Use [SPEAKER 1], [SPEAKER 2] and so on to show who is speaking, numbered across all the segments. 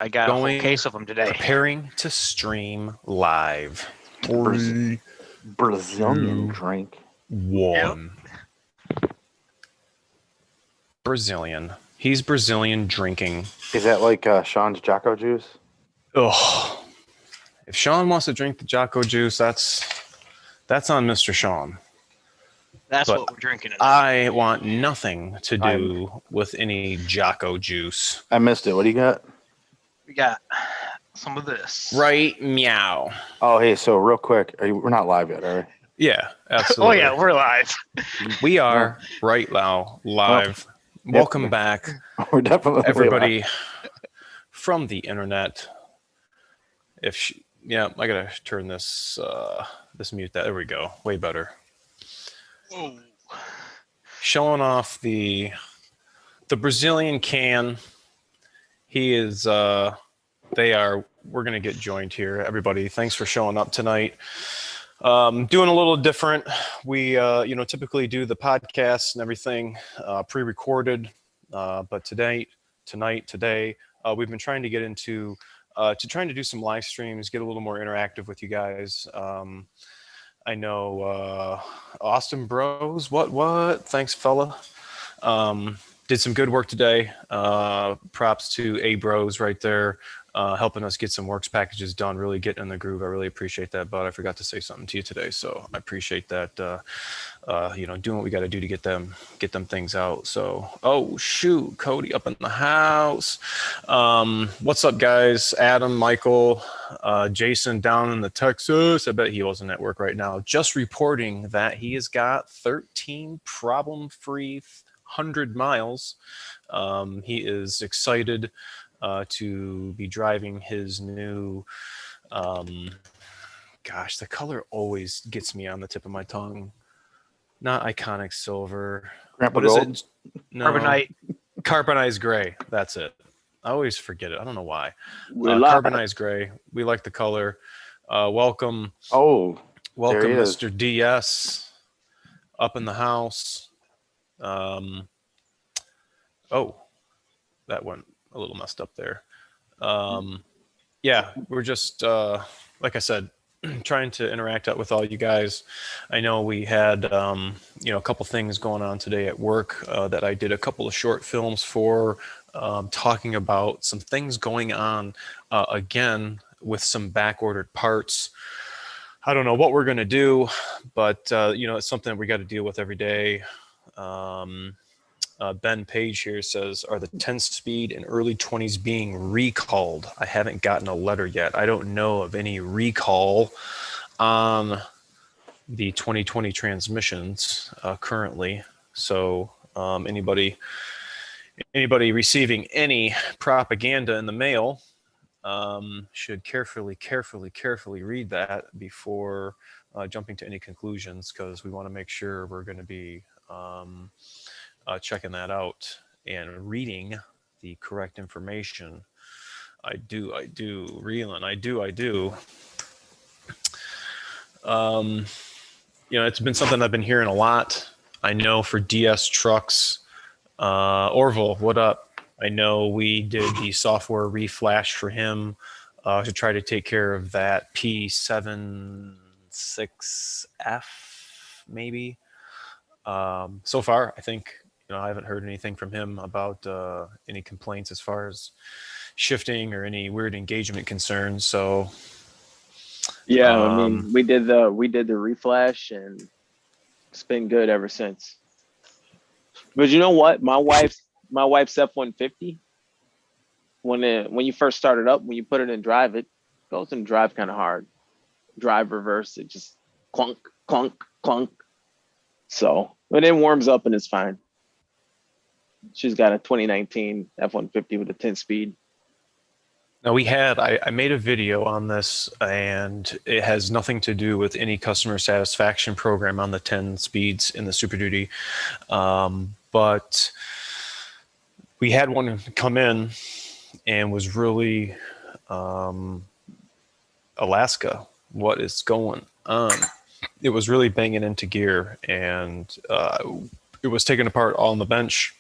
[SPEAKER 1] I got a whole case of them today.
[SPEAKER 2] Preparing to stream live.
[SPEAKER 3] Brazilian drink.
[SPEAKER 2] One. Yep. Brazilian. He's Brazilian drinking.
[SPEAKER 3] Is that like Sean's Jocko juice?
[SPEAKER 2] Oh, if Sean wants to drink the Jocko juice, that's on Mr. Sean.
[SPEAKER 1] That's what we're drinking tonight.
[SPEAKER 2] I want nothing to do with any Jocko juice.
[SPEAKER 3] I missed it. What do you got?
[SPEAKER 1] We got some of this.
[SPEAKER 2] Right, meow.
[SPEAKER 3] Oh, hey, so real quick, we're not live yet, are we?
[SPEAKER 2] Yeah, absolutely.
[SPEAKER 1] Oh, yeah, we're live.
[SPEAKER 2] We are right now live. Welcome back.
[SPEAKER 3] We're definitely
[SPEAKER 2] everybody
[SPEAKER 3] live.
[SPEAKER 2] From the internet. I gotta turn this mute. There we go. Way better.
[SPEAKER 1] Whoa.
[SPEAKER 2] Showing off the Brazilian can. He is. We're gonna get joined here. Everybody, thanks for showing up tonight. Doing a little different. We typically do the podcasts and everything pre-recorded, but today we've been trying to get into trying to do some live streams, get a little more interactive with you guys. I know Austin Bros. What? Thanks, fella. Did some good work today. Props to A Bros right there. Helping us get some works packages done, really getting in the groove. I really appreciate that, bud. I forgot to say something to you today, so I appreciate that. Doing what we got to do to get them things out. So, oh shoot, Cody up in the house. What's up, guys? Adam, Michael, Jason down in the Texas. I bet he wasn't at work right now. Just reporting that he has got 13 problem-free 100 miles. He is excited to be driving his new, the color always gets me on the tip of my tongue. Not Iconic Silver.
[SPEAKER 3] Grandpa
[SPEAKER 2] what
[SPEAKER 3] Gold?
[SPEAKER 2] Is it? No. Carbonized Gray. That's it. I always forget it. I don't know why. Carbonized Gray. We like the color. Welcome.
[SPEAKER 3] Oh,
[SPEAKER 2] welcome, Mr. DS. Up in the house. That went a little messed up there. We're just like I said, trying to interact with all you guys. I know we had a couple things going on today at work that I did a couple of short films for, talking about some things going on again with some back ordered parts. I don't know what we're gonna do, but it's something we got to deal with every day. Ben Page here says, are the 10-speed and early 20s being recalled? I haven't gotten a letter yet. I don't know of any recall on the 2020 transmissions currently. So anybody receiving any propaganda in the mail should carefully read that before jumping to any conclusions, because we want to make sure we're going to be checking that out and reading the correct information. I do, Reelan, I do. It's been something I've been hearing a lot. I know for DS trucks, Orville, what up? I know we did the software reflash for him to try to take care of that P76F, maybe. So far, I think, I haven't heard anything from him about any complaints as far as shifting or any weird engagement concerns. So,
[SPEAKER 4] yeah, we did the reflash, and it's been good ever since. But you know what? My wife's F-150. When you first start it up, when you put it in drive, it goes in drive kind of hard. Drive reverse, it just clunk, clunk, clunk. So, but it warms up and it's fine. She's got a 2019 F-150 with a 10-speed.
[SPEAKER 2] Now I made a video on this, and it has nothing to do with any customer satisfaction program on the 10 speeds in the Super Duty. But we had one come in and was really Alaska. What is going on? It was really banging into gear, and it was taken apart on the bench.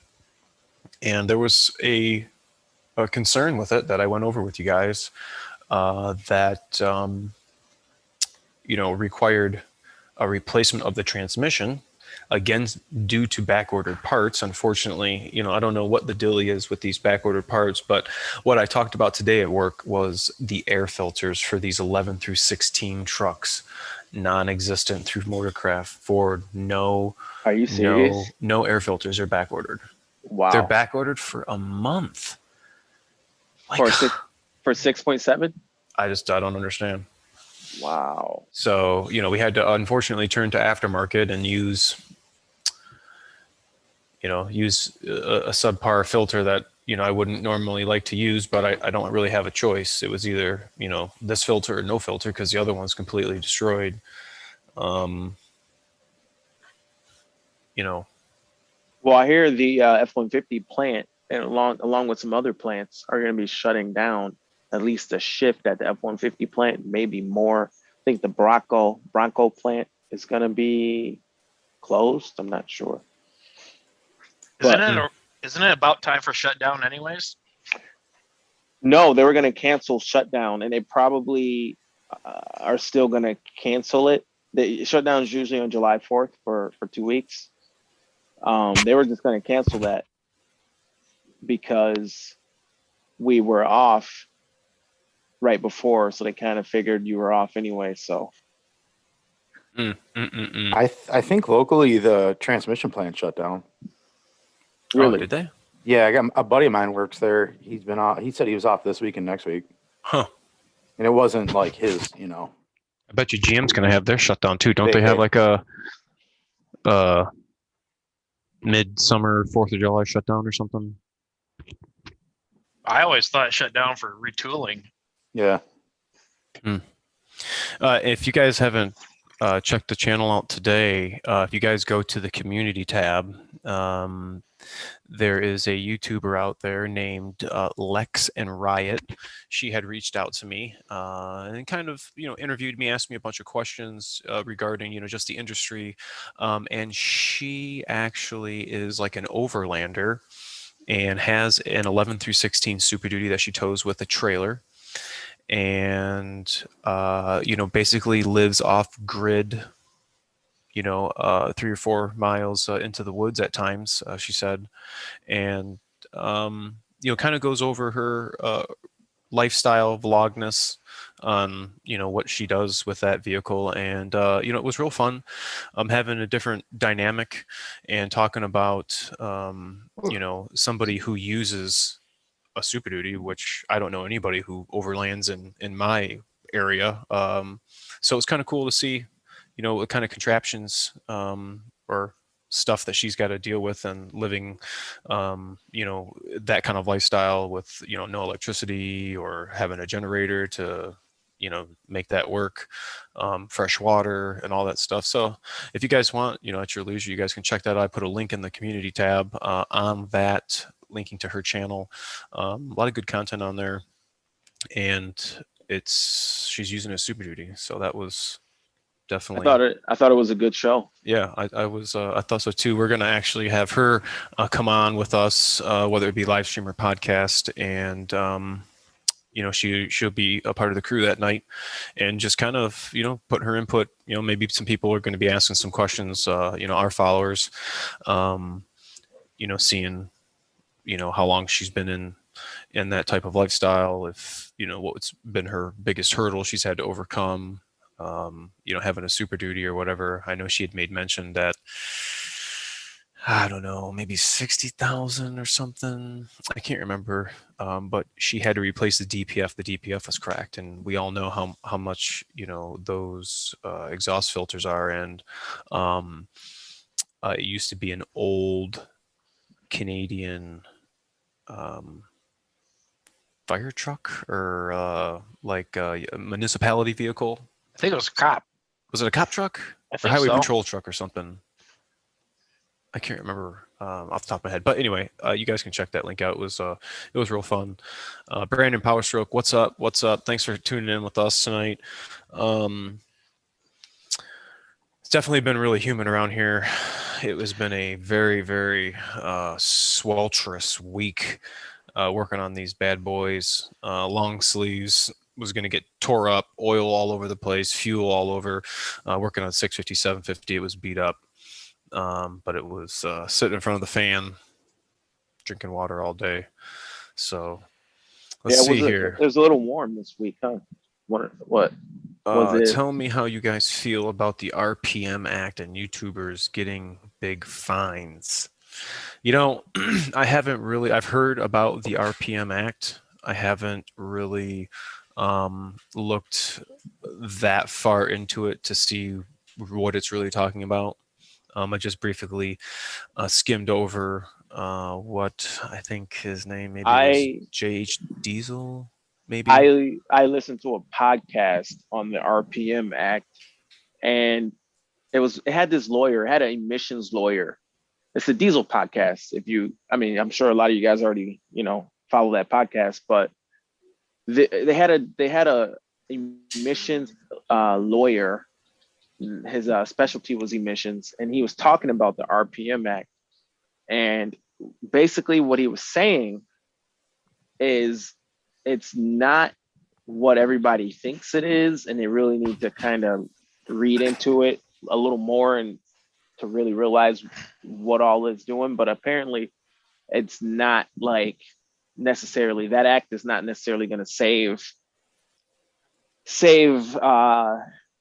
[SPEAKER 2] And there was a a concern with it that I went over with you guys that required a replacement of the transmission. Again, due to back-ordered parts. Unfortunately, I don't know what the dilly is with these back-ordered parts, but what I talked about today at work was the air filters for these 11 through 16 trucks, non-existent through Motorcraft. Ford, no.
[SPEAKER 4] Are you serious?
[SPEAKER 2] No air filters are back-ordered.
[SPEAKER 4] Wow.
[SPEAKER 2] They're back-ordered for a month.
[SPEAKER 4] For 6.7?
[SPEAKER 2] I don't understand.
[SPEAKER 4] Wow.
[SPEAKER 2] So, we had to unfortunately turn to aftermarket and use a subpar filter that, I wouldn't normally like to use, but I don't really have a choice. It was either, this filter or no filter because the other one's completely destroyed.
[SPEAKER 4] Well, I hear the F-150 plant and along with some other plants are going to be shutting down at least a shift at the F-150 plant, maybe more. I think the Bronco plant is going to be closed. I'm not sure.
[SPEAKER 1] Isn't it about time for shutdown anyways?
[SPEAKER 4] No, they were going to cancel shutdown, and they probably are still going to cancel it. The shutdown is usually on July 4th for 2 weeks. They were just going to cancel that because we were off right before, so they kind of figured you were off anyway. So
[SPEAKER 3] I think locally the transmission plant shut down.
[SPEAKER 4] Really?
[SPEAKER 2] Oh, did they?
[SPEAKER 3] Yeah, I got a buddy of mine works there. He's been off. He said he was off this week and next week.
[SPEAKER 2] Huh.
[SPEAKER 3] And it wasn't like his,
[SPEAKER 2] I bet you GM's going to have their shutdown too. Don't they have like a midsummer 4th of July shutdown or something?
[SPEAKER 1] I always thought it shut down for retooling.
[SPEAKER 3] Yeah.
[SPEAKER 2] If you guys haven't checked the channel out today, if you guys go to the community tab, there is a YouTuber out there named Lex and Riot. She had reached out to me and kind of, interviewed me, asked me a bunch of questions regarding, just the industry. And she actually is like an overlander and has an 11 through 16 Super Duty that she tows with a trailer. And, basically lives off grid, 3 or 4 miles into the woods at times, she said. And, kind of goes over her lifestyle vlogmas on, what she does with that vehicle. And, it was real fun having a different dynamic and talking about, somebody who uses a Super Duty, which I don't know anybody who overlands in my area. So it's kind of cool to see, what kind of contraptions or stuff that she's got to deal with and living, that kind of lifestyle with, no electricity or having a generator to, make that work, fresh water and all that stuff. So if you guys want, at your leisure, you guys can check that out. I put a link in the community tab on that, linking to her channel. A lot of good content on there, and she's using a Super Duty, so that was definitely.
[SPEAKER 4] I thought it was a good show.
[SPEAKER 2] Yeah, I thought so too. We're gonna actually have her come on with us, whether it be live stream or podcast, and she'll be a part of the crew that night, and just kind of put her input. Maybe some people are going to be asking some questions. Our followers, seeing how long she's been in that type of lifestyle, if what's been her biggest hurdle she's had to overcome, having a Super Duty or whatever. I know she had made mention that, I don't know, maybe 60,000 or something, I can't remember, but she had to replace the DPF. The DPF was cracked, and we all know how much those exhaust filters are. And it used to be an old Canadian fire truck or like a municipality vehicle.
[SPEAKER 1] I think it was a cop.
[SPEAKER 2] Was it a cop truck? Or highway patrol truck or something? I can't remember off the top of my head. But anyway, you guys can check that link out. It was real fun. Brandon Powerstroke, what's up? What's up? Thanks for tuning in with us tonight. It's definitely been really humid around here. It has been a very, very swelterous week. working on these bad boys. Long sleeves was going to get tore up, oil all over the place, fuel all over. Working on 650, 750, it was beat up. But it was sitting in front of the fan, drinking water all day. So let's see here.
[SPEAKER 4] It was a little warm this week, huh? What was it?
[SPEAKER 2] Tell me how you guys feel about the RPM Act and YouTubers getting big fines. You know, I've heard about the RPM Act. I haven't really looked that far into it to see what it's really talking about. I just briefly skimmed over what I think his name maybe was J.H. Diesel, maybe.
[SPEAKER 4] I listened to a podcast on the RPM Act, and it had this lawyer, it had an emissions lawyer. It's the Diesel podcast. I'm sure a lot of you guys already, follow that podcast, but they had a emissions lawyer. His specialty was emissions, and he was talking about the RPM Act. And basically what he was saying is it's not what everybody thinks it is, and they really need to kind of read into it a little more and to really realize what all it's doing. But apparently it's not like necessarily, that act is not necessarily going to save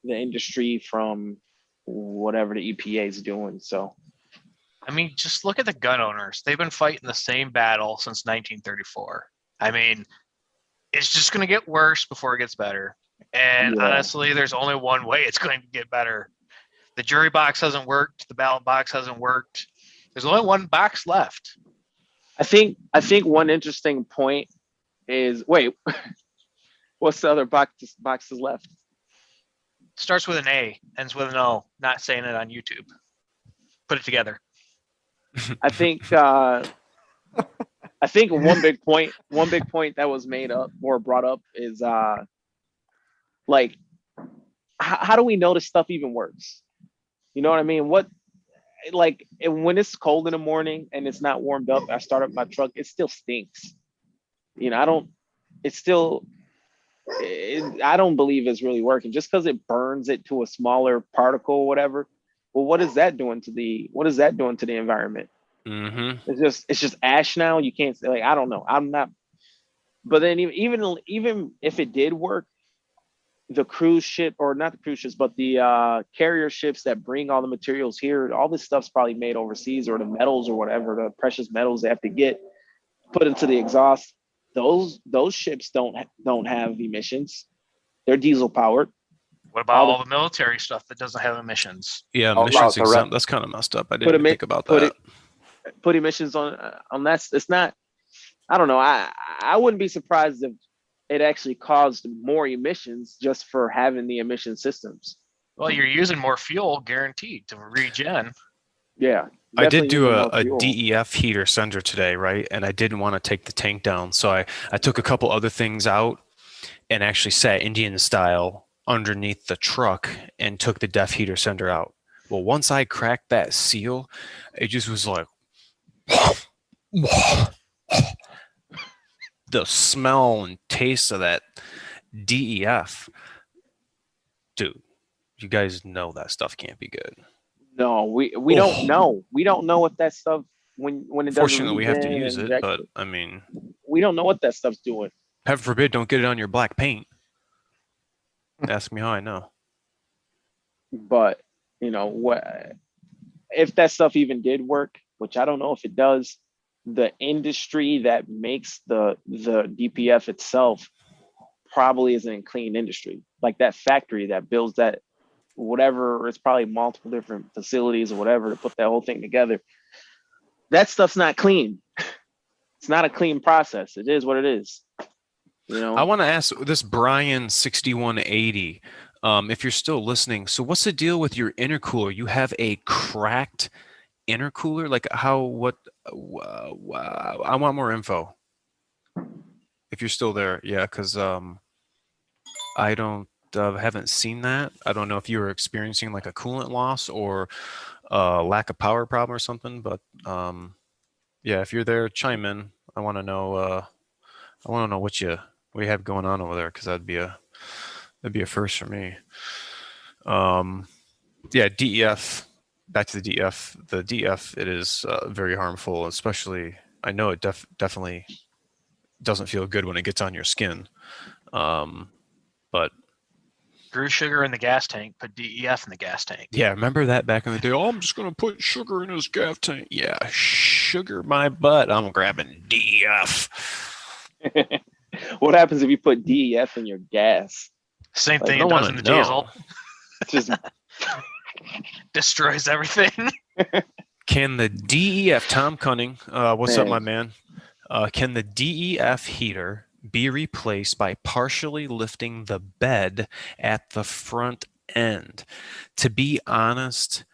[SPEAKER 4] the industry from whatever the EPA is doing. So,
[SPEAKER 1] I mean, just look at the gun owners. They've been fighting the same battle since 1934. I mean, it's just going to get worse before it gets better. And honestly, there's only one way it's going to get better. The jury box hasn't worked. The ballot box hasn't worked. There's only one box left.
[SPEAKER 4] I think one interesting point is, wait, what's the other boxes left?
[SPEAKER 1] Starts with an A, ends with an O. Not saying it on YouTube. Put it together.
[SPEAKER 4] I think one big point that was made up or brought up is like, how do we know this stuff even works? You know what I mean? When it's cold in the morning and it's not warmed up, I start up my truck, it still stinks. I don't believe it's really working just because it burns it to a smaller particle or whatever. Well, what is that doing to the environment?
[SPEAKER 2] Mm-hmm.
[SPEAKER 4] It's just ash now. You can't say, I don't know. I'm not. But then even if it did work, the cruise ship, or not the cruise ships, but the carrier ships that bring all the materials here, all this stuff's probably made overseas, or the metals or whatever, the precious metals they have to get put into the exhaust. Those ships don't have emissions. They're diesel powered.
[SPEAKER 1] What about all the military stuff that doesn't have emissions?
[SPEAKER 2] Yeah, emissions exempt. That's kind of messed up. I didn't even think about that.
[SPEAKER 4] Put emissions on that. It's not. I don't know. I wouldn't be surprised if it actually caused more emissions just for having the emission systems.
[SPEAKER 1] Well, you're using more fuel, guaranteed, to regen.
[SPEAKER 4] Yeah.
[SPEAKER 2] I did do a DEF heater sender today, right? And I didn't want to take the tank down. So I took a couple other things out and actually sat Indian style underneath the truck and took the DEF heater sender out. Well, once I cracked that seal, it just was like, the smell and taste of that DEF. Dude, you guys know that stuff can't be good.
[SPEAKER 4] No, we don't know. We don't know what that stuff when it doesn't.
[SPEAKER 2] Fortunately, we have to use it, but I mean,
[SPEAKER 4] we don't know what that stuff's doing.
[SPEAKER 2] Heaven forbid, don't get it on your black paint. Ask me how I know.
[SPEAKER 4] But what if that stuff even did work, which I don't know if it does. The industry that makes the DPF itself probably isn't a clean industry. Like that factory that builds that, whatever, it's probably multiple different facilities or whatever to put that whole thing together. That stuff's not clean. It's not a clean process. It is what it is.
[SPEAKER 2] I want to ask this Brian 6180, if you're still listening. So what's the deal with your intercooler? You have a cracked intercooler? Like I want more info. If you're still there, yeah, because I don't haven't seen that. I don't know if you were experiencing like a coolant loss or lack of power problem or something. But yeah, if you're there, chime in. I want to know. I want to know what you have going on over there, because that'd be a first for me. Yeah, DEF. Back to the DEF. The DEF, it is very harmful, especially. I know it definitely doesn't feel good when it gets on your skin. But
[SPEAKER 1] Grew sugar in the gas tank, put DEF in the gas tank.
[SPEAKER 2] yeah, remember that back in the day? Oh, I'm just gonna put sugar in his gas tank. Yeah, sugar my butt. I'm grabbing DEF.
[SPEAKER 4] What happens if you put DEF in your gas?
[SPEAKER 1] Same
[SPEAKER 4] Like,
[SPEAKER 1] thing
[SPEAKER 2] I
[SPEAKER 1] it
[SPEAKER 2] don't
[SPEAKER 1] does in
[SPEAKER 2] want
[SPEAKER 1] the
[SPEAKER 2] to
[SPEAKER 1] diesel.
[SPEAKER 2] know.
[SPEAKER 4] Just
[SPEAKER 1] Destroys everything.
[SPEAKER 2] Can the DEF, Tom Cunning, what's up,
[SPEAKER 4] Man.
[SPEAKER 2] my man? Can the DEF heater be replaced by partially lifting the bed at the front end? To be honest,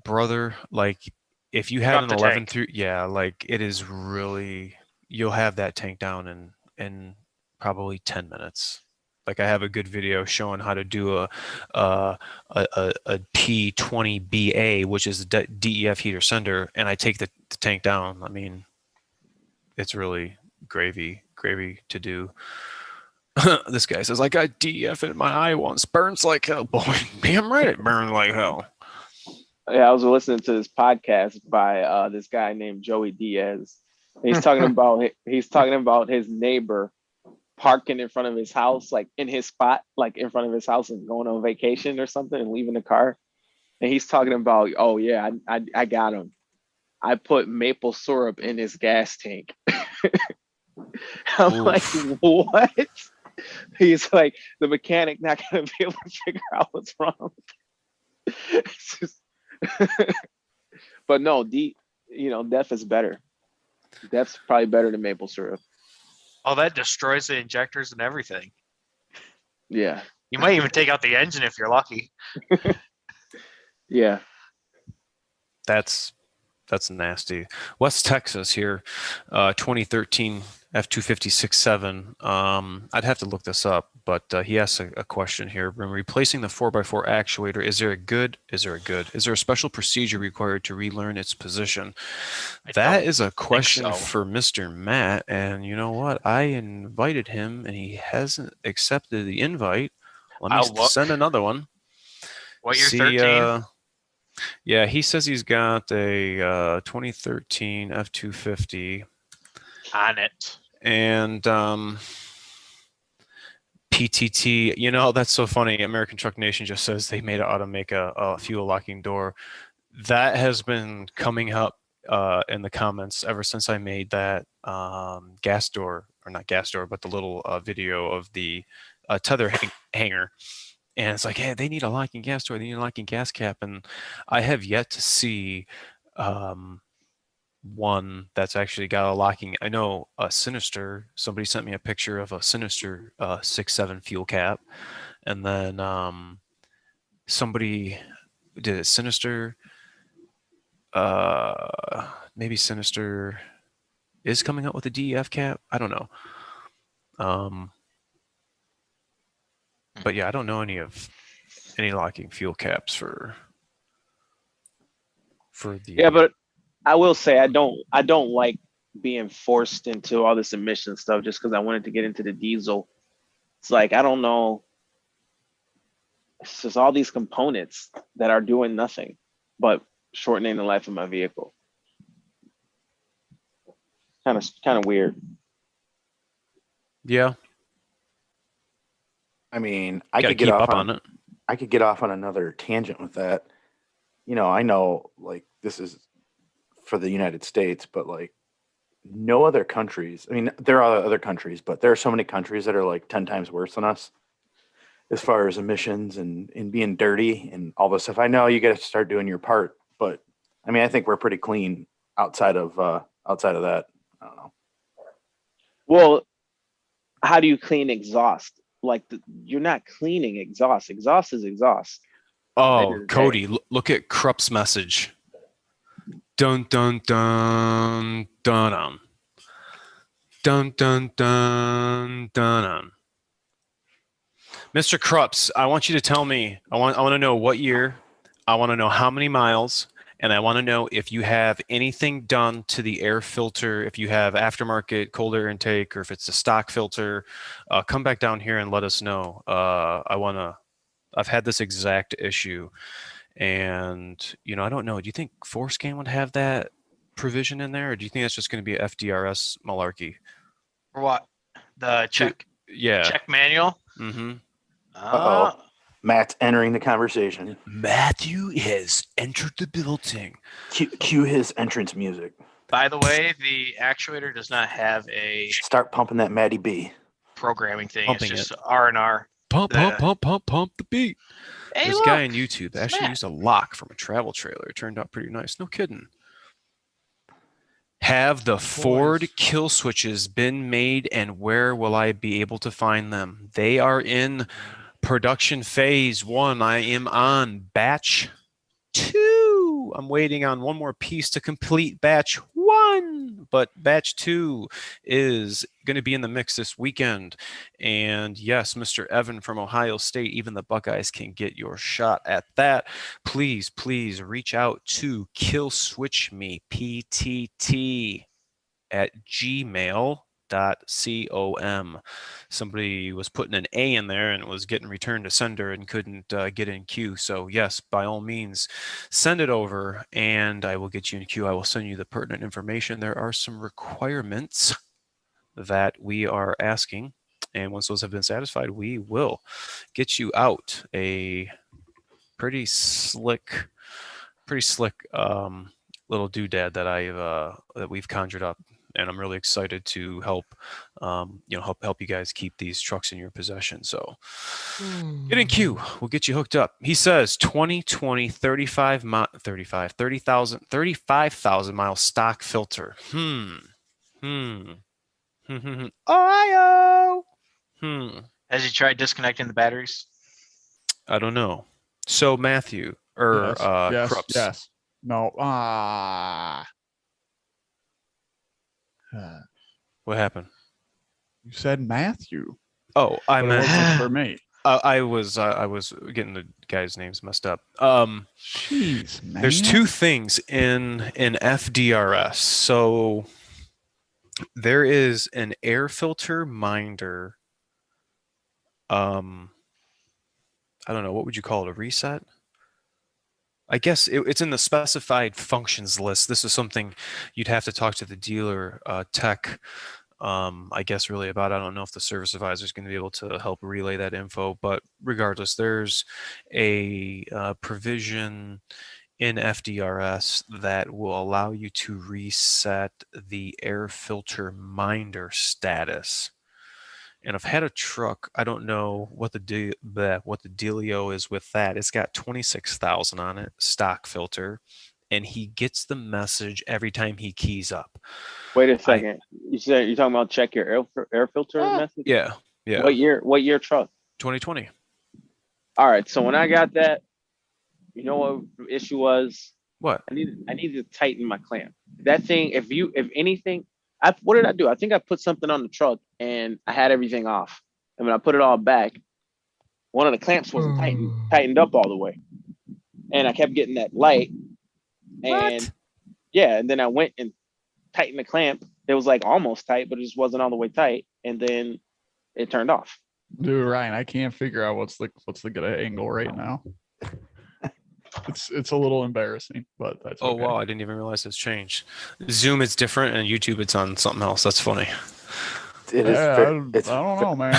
[SPEAKER 2] brother, like if you had
[SPEAKER 1] Drop
[SPEAKER 2] an
[SPEAKER 1] the
[SPEAKER 2] 11
[SPEAKER 1] tank.
[SPEAKER 2] through, yeah, like it is really, you'll have that tank down in probably 10 minutes. Like I have a good video showing how to do a P20BA, which is a DEF heater sender, and I take the tank down. I mean, it's really gravy to do. This guy says, I got DEF in my eye once. Burns like hell. Boy, damn right it burns like hell.
[SPEAKER 4] Yeah, I was listening to this podcast by this guy named Joey Diaz. He's talking about his neighbor parking in front of his house, like in his spot, like in front of his house, and going on vacation or something and leaving the car. And he's talking about, oh yeah, I got him. I put maple syrup in his gas tank. I'm
[SPEAKER 2] Oof.
[SPEAKER 4] like, what? He's like, the mechanic not gonna be able to figure out what's wrong. It's just but no, DEF is better. DEF's probably better than maple syrup.
[SPEAKER 1] Oh, that destroys the injectors and everything.
[SPEAKER 4] Yeah.
[SPEAKER 1] You might even take out the engine if you're lucky.
[SPEAKER 4] Yeah.
[SPEAKER 2] That's nasty. West Texas here, 2013 F250-67. I'd have to look this up, but he asks a question here. When replacing the 4x4 actuator, is there a special procedure required to relearn its position? That is a question
[SPEAKER 1] so.
[SPEAKER 2] for Mr. Matt, and you know what? I invited him, and he hasn't accepted the invite. Let me send another one.
[SPEAKER 1] What year? 13?
[SPEAKER 2] Yeah, he says he's got a 2013 F250
[SPEAKER 1] on it.
[SPEAKER 2] and PTT. You know, that's so funny. American Truck Nation just says they made it auto make a fuel locking door. That has been coming up in the comments ever since I made that gas door, or not gas door, but the little video of the tether hanger. And it's like, hey, they need a locking gas door. They need a locking gas cap. And I have yet to see one that's actually got a locking. I know a Sinister, somebody sent me a picture of a Sinister 6.7 fuel cap. And then somebody did it Sinister. Maybe Sinister is coming up with a DEF cap. I don't know. But yeah, I don't know any locking fuel caps for the.
[SPEAKER 4] Yeah, but I will say I don't like being forced into all this emission stuff just because I wanted to get into the diesel. It's like, I don't know. It's just all these components that are doing nothing but shortening the life of my vehicle. Kind of weird.
[SPEAKER 2] Yeah.
[SPEAKER 3] I mean, I
[SPEAKER 2] Gotta
[SPEAKER 3] could get
[SPEAKER 2] keep
[SPEAKER 3] off
[SPEAKER 2] up
[SPEAKER 3] on
[SPEAKER 2] on it.
[SPEAKER 3] I could get off on another tangent with that. You know, I know like this is for the United States, but like no other countries. I mean, there are other countries, but there are so many countries that are like 10 times worse than us as far as emissions and being dirty and all this stuff. I know you got to start doing your part, but I mean, I think we're pretty clean outside of that. I don't know.
[SPEAKER 4] Well, how do you clean exhaust? Like you're not cleaning exhaust. Exhaust is exhaust.
[SPEAKER 2] Oh, Cody, look at Krupp's message. Dun dun dun dun dun dun dun dun dun. Mr. Krupps, I want you to tell me. I want to know what year. I want to know how many miles, And I want to know if you have anything done to the air filter, if you have aftermarket cold air intake, or if it's a stock filter. Come back down here and let us know. I've had this exact issue, and I don't know. Do you think Forescan would have that provision in there, or do you think that's just going to be a FDRS malarkey?
[SPEAKER 1] For what? The check manual?
[SPEAKER 2] Mm-hmm.
[SPEAKER 3] Uh-oh. Matt's entering the conversation.
[SPEAKER 2] Matthew has entered the building.
[SPEAKER 3] Cue his entrance music.
[SPEAKER 1] By the way, the actuator does not have a
[SPEAKER 3] Start pumping that Matty B.
[SPEAKER 1] programming thing.
[SPEAKER 2] Pumping
[SPEAKER 1] it's just R&R.
[SPEAKER 2] Pump the beat.
[SPEAKER 1] Hey,
[SPEAKER 2] This
[SPEAKER 1] look,
[SPEAKER 2] guy on YouTube actually
[SPEAKER 1] Matt.
[SPEAKER 2] used a lock from a travel trailer. It turned out pretty nice. No kidding. Have the Ford kill switches been made, and where will I be able to find them? They are in production phase 1. I am on batch 2. I'm waiting on one more piece to complete batch 1, but batch 2 is going to be in the mix this weekend. And yes, Mr. Evan from Ohio State, even the Buckeyes can get your shot at that. Please reach out to killswitchme, PTT, at gmail.com. Somebody was putting an A in there and it was getting returned to sender and couldn't get in queue. So yes, by all means, send it over and I will get you in queue. I will send you the pertinent information. There are some requirements that we are asking, and once those have been satisfied, we will get you out a pretty slick little doodad that we've conjured up. And I'm really excited to help you guys keep these trucks in your possession. So get in queue. We'll get you hooked up. He says 2020 35,000 mile stock filter. Ohio.
[SPEAKER 1] Has he tried disconnecting the batteries?
[SPEAKER 2] I don't know. So Matthew or Krups.
[SPEAKER 5] Yes. No.
[SPEAKER 2] What happened?
[SPEAKER 5] You said Matthew.
[SPEAKER 2] Oh, I
[SPEAKER 5] But it
[SPEAKER 2] meant
[SPEAKER 5] wasn't for me.
[SPEAKER 2] I was getting the guys' names messed up.
[SPEAKER 5] Jeez, man.
[SPEAKER 2] There's two things in FDRS. So there is an air filter minder. I don't know, what would you call it? A reset? I guess it's in the specified functions list. This is something you'd have to talk to the dealer tech, I guess, really about. I don't know if the service advisor is going to be able to help relay that info, but regardless, there's a provision in FDRS that will allow you to reset the air filter minder status. And I've had a truck. I don't know what the dealio is with that. It's got 26,000 on it, stock filter, and he gets the message every time he keys up.
[SPEAKER 4] Wait a second. You said you're talking about check your air filter message?
[SPEAKER 2] Yeah.
[SPEAKER 4] What year truck?
[SPEAKER 2] 2020.
[SPEAKER 4] All right. So when I got that, you know what the issue was?
[SPEAKER 2] What?
[SPEAKER 4] I needed to tighten my clamp. That thing, if anything, what did I do? I think I put something on the truck and I had everything off. And when I put it all back, one of the clamps wasn't tightened up all the way. And I kept getting that light. And and then I went and tightened the clamp. It was like almost tight, but it just wasn't all the way tight. And then it turned off.
[SPEAKER 5] Dude, Ryan, I can't figure out what's the good angle right now. It's a little embarrassing, but that's okay.
[SPEAKER 2] Oh wow, I didn't even realize it's changed. Zoom is different, and YouTube it's on something else. That's funny.
[SPEAKER 3] It is.
[SPEAKER 5] I don't know, man.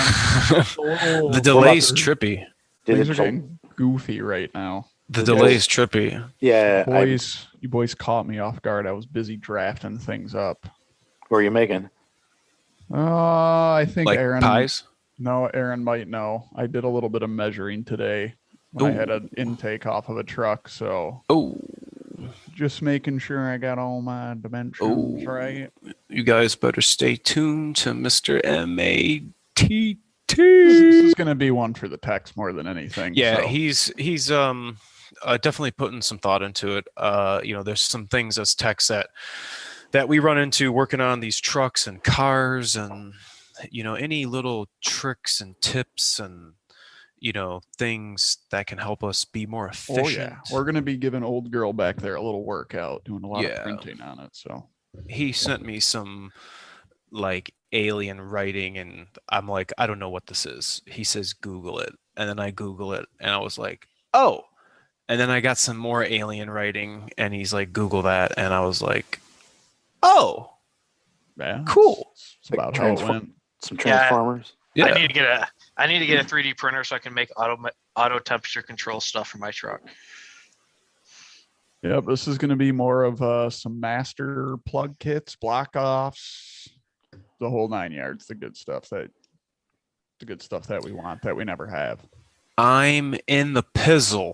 [SPEAKER 2] The delay's trippy.
[SPEAKER 5] Things are getting goofy right now.
[SPEAKER 2] The delay's trippy.
[SPEAKER 3] Yeah,
[SPEAKER 5] you boys caught me off guard. I was busy drafting things up.
[SPEAKER 3] What are you making?
[SPEAKER 5] I think
[SPEAKER 2] like
[SPEAKER 5] Aaron.
[SPEAKER 2] Pies?
[SPEAKER 5] No, Aaron might know. I did a little bit of measuring today when I had an intake off of a truck. So just making sure I got all my dimensions right.
[SPEAKER 2] You guys better stay tuned to Mr. MATT.
[SPEAKER 5] This is going to be one for the text more than anything.
[SPEAKER 2] Yeah,
[SPEAKER 5] so.
[SPEAKER 2] he's definitely putting some thought into it. There's some things as techs that we run into working on these trucks and cars, and any little tricks and tips and things that can help us be more efficient.
[SPEAKER 5] Oh yeah, we're gonna be giving old girl back there a little workout, doing a lot of
[SPEAKER 2] Yeah.
[SPEAKER 5] printing on it. So
[SPEAKER 2] He sent me some like alien writing, and I'm like, I don't know what this is. He says Google it, and then I Google it, and I was like, oh. And then I got some more alien writing, and he's like, Google that, and I was like, oh,
[SPEAKER 5] yeah,
[SPEAKER 2] cool.
[SPEAKER 5] It's about how it went.
[SPEAKER 3] Some transformers.
[SPEAKER 2] Yeah.
[SPEAKER 1] I need to get a 3D printer so I can make auto temperature control stuff for my truck.
[SPEAKER 5] Yep, this is going to be more of some master plug kits, block offs, the whole 9 yards, the good stuff that we want that we never have.
[SPEAKER 2] I'm in the pizzle,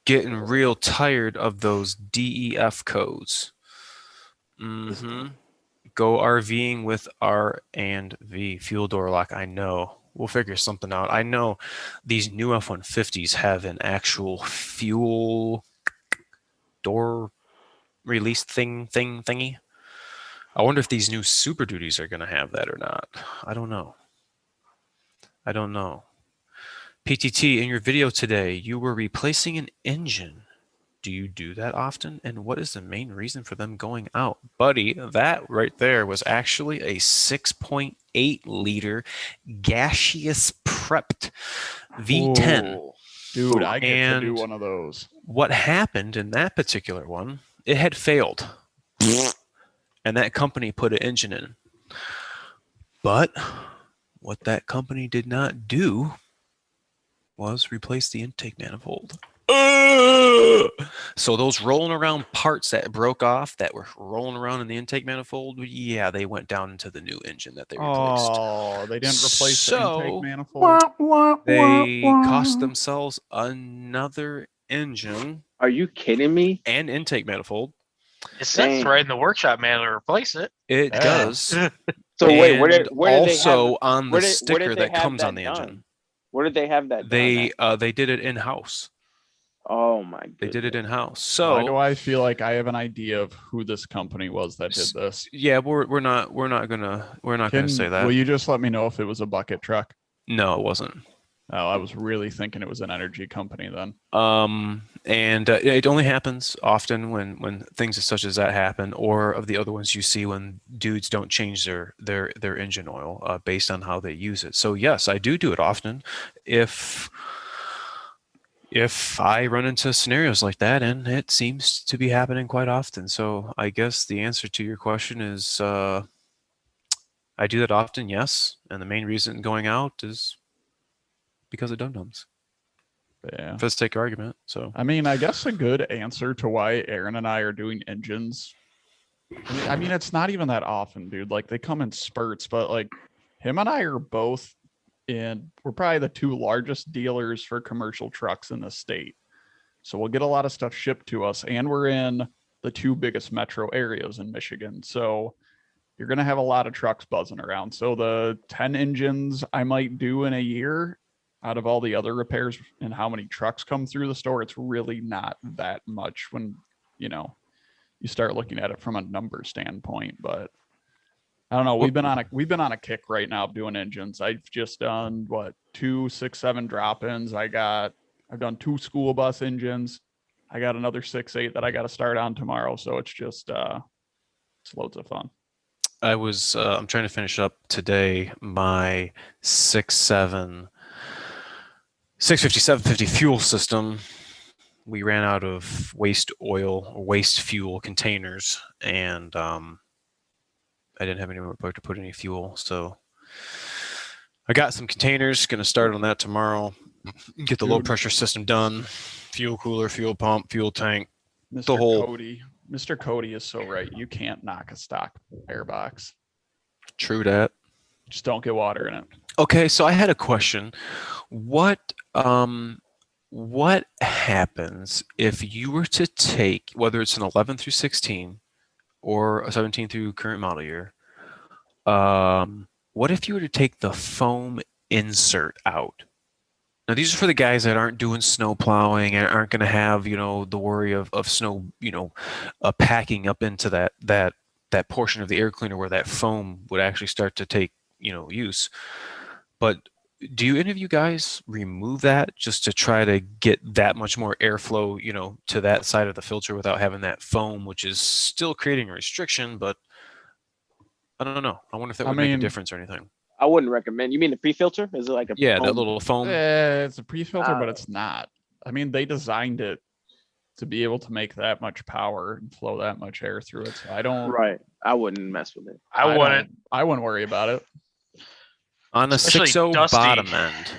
[SPEAKER 2] getting real tired of those DEF codes. Go RVing with R and V fuel door lock. I know. We'll figure something out. I know these new F-150s have an actual fuel door release thingy. I wonder if these new Super Duties are going to have that or not. I don't know. PTT, in your video today, you were replacing an engine. Do you do that often? And what is the main reason for them going out? Buddy, that right there was actually a 6.8 liter gaseous prepped V10.
[SPEAKER 5] Ooh, dude, I get to do one of those.
[SPEAKER 2] What happened in that particular one, it had failed. And that company put an engine in. But what that company did not do was replace the intake manifold. So those rolling around parts that broke off that were rolling around in the intake manifold, yeah, they went down into the new engine that they replaced.
[SPEAKER 5] Oh, they didn't replace the intake manifold.
[SPEAKER 2] They cost themselves another engine.
[SPEAKER 4] Are you kidding me?
[SPEAKER 2] And intake manifold.
[SPEAKER 1] It says right in the workshop manual to replace it.
[SPEAKER 2] It does.
[SPEAKER 4] So wait, where did
[SPEAKER 2] also on the sticker that comes on the engine.
[SPEAKER 4] Where did they have that?
[SPEAKER 2] They did it in-house.
[SPEAKER 4] Oh my goodness.
[SPEAKER 2] They did it in-house. So
[SPEAKER 5] why do I feel like I have an idea of who this company was that did this?
[SPEAKER 2] Yeah, we're not gonna say that.
[SPEAKER 5] Will you just let me know if it was a bucket truck?
[SPEAKER 2] No, it wasn't.
[SPEAKER 5] Oh, I was really thinking it was an energy company then.
[SPEAKER 2] And it only happens often when things such as that happen, or of the other ones you see when dudes don't change their engine oil based on how they use it. So yes, I do it often if I run into scenarios like that, and it seems to be happening quite often. So I guess the answer to your question is I do that often, yes. And the main reason going out is because of dum-dums.
[SPEAKER 5] Yeah.
[SPEAKER 2] For the sake of argument. So
[SPEAKER 5] I mean, I guess a good answer to why Aaron and I are doing engines. I mean, it's not even that often, dude. Like they come in spurts, but like him and I are both we're probably the two largest dealers for commercial trucks in the state. So we'll get a lot of stuff shipped to us, and we're in the two biggest metro areas in Michigan. So you're going to have a lot of trucks buzzing around. So the 10 engines I might do in a year out of all the other repairs and how many trucks come through the store, it's really not that much when, you start looking at it from a number standpoint. But I don't know. We've been on a kick right now of doing engines. I've just done 2 6.7 drop-ins. I've done 2 school bus engines. I got another 6.8 that I got to start on tomorrow. So it's just it's loads of fun.
[SPEAKER 2] I'm trying to finish up today my 6.7 650 750 fuel system. We ran out of waste oil or waste fuel containers, and I didn't have anywhere to put any fuel, so I got some containers. Going to start on that tomorrow. Get the low pressure system done. Fuel cooler, fuel pump, fuel tank.
[SPEAKER 5] Mr. Cody is so right. You can't knock a stock airbox.
[SPEAKER 2] True that.
[SPEAKER 5] Just don't get water in it.
[SPEAKER 2] Okay, so I had a question. What happens if you were to take, whether it's an 11 through 16 or a 17 through current model year, what if you were to take the foam insert out? Now, these are for the guys that aren't doing snow plowing and aren't going to have, the worry of snow, packing up into that portion of the air cleaner where that foam would actually start to take, use. But do any of you guys remove that just to try to get that much more airflow, to that side of the filter without having that foam, which is still creating a restriction, but I don't know. I wonder if that would make a difference or anything.
[SPEAKER 4] I wouldn't recommend. You mean the pre-filter? Is it like a
[SPEAKER 2] Yeah, that
[SPEAKER 4] foam?
[SPEAKER 2] little foam?
[SPEAKER 5] It's a pre-filter, but it's not. I mean, they designed it to be able to make that much power and flow that much air through it. So I don't.
[SPEAKER 4] Right. I wouldn't mess with it.
[SPEAKER 1] I wouldn't.
[SPEAKER 5] I wouldn't worry about it.
[SPEAKER 2] On a
[SPEAKER 1] Especially
[SPEAKER 2] 6.0
[SPEAKER 1] dusty.
[SPEAKER 2] bottom end,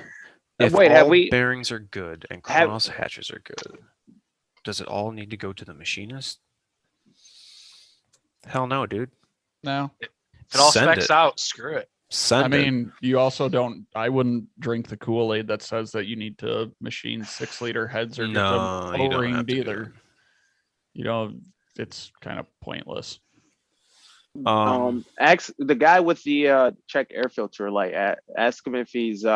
[SPEAKER 2] if
[SPEAKER 4] Wait,
[SPEAKER 2] all
[SPEAKER 4] have we-
[SPEAKER 2] bearings are good and cross hatches are good, does it all need to go to the machinist? Hell no, dude.
[SPEAKER 5] No.
[SPEAKER 1] If it all
[SPEAKER 2] Send
[SPEAKER 1] specs
[SPEAKER 2] it.
[SPEAKER 1] out, screw it.
[SPEAKER 2] Send
[SPEAKER 5] I
[SPEAKER 2] it.
[SPEAKER 5] mean, you also don't. I wouldn't drink the Kool-Aid that says that you need to machine 6-liter heads or get
[SPEAKER 2] No,
[SPEAKER 5] them
[SPEAKER 2] you don't have
[SPEAKER 5] O-ringed
[SPEAKER 2] to do
[SPEAKER 5] either. It's kind of pointless.
[SPEAKER 4] Ask the guy with the check air filter light. Ask him if he's
[SPEAKER 2] You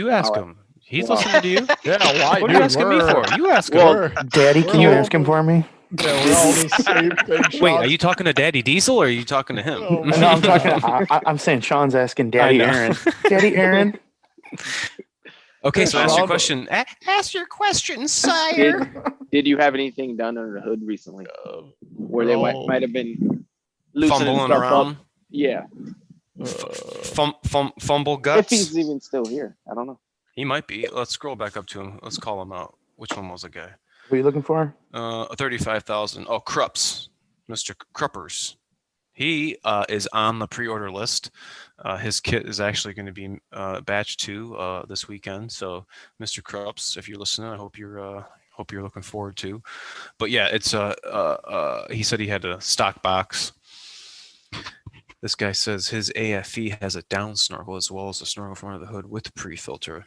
[SPEAKER 2] ask
[SPEAKER 4] Alright.
[SPEAKER 2] him. He's
[SPEAKER 4] Well-
[SPEAKER 2] listening to you.
[SPEAKER 5] Yeah, why?
[SPEAKER 2] What are you asking me for? You ask him.
[SPEAKER 4] Well,
[SPEAKER 3] Daddy, can you
[SPEAKER 5] We're all-
[SPEAKER 3] ask him for me?
[SPEAKER 5] Yeah, we're all the same thing.
[SPEAKER 2] Wait,
[SPEAKER 5] Sean.
[SPEAKER 2] are you talking to Daddy Diesel or are you talking to him?
[SPEAKER 5] Oh,
[SPEAKER 3] No, I'm talking. I'm saying Sean's asking Daddy
[SPEAKER 2] know.
[SPEAKER 3] Aaron. Daddy Aaron.
[SPEAKER 2] Okay, so ask your
[SPEAKER 5] Sean-
[SPEAKER 2] question. Ask your question, sire.
[SPEAKER 4] did you have anything done under the hood recently where they
[SPEAKER 5] no.
[SPEAKER 4] might have been loosening
[SPEAKER 2] Fumbling
[SPEAKER 4] stuff
[SPEAKER 2] around.
[SPEAKER 4] up? Yeah,
[SPEAKER 2] Fumble
[SPEAKER 4] if
[SPEAKER 2] guts.
[SPEAKER 4] he's even still here, I don't know.
[SPEAKER 2] He might be. Let's scroll back up to him. Let's call him out. Which one was the guy?
[SPEAKER 3] Who are you looking for?
[SPEAKER 2] 35,000. Oh, Krups. Mr. Kruppers. He is on the pre-order list. His kit is actually going to be batch 2 this weekend. So, Mr. Krups, if you're listening, I hope you're looking forward to. But yeah, it's he said he had a stock box. This guy says his AFE has a down snorkel as well as a snorkel from under the hood with pre-filter.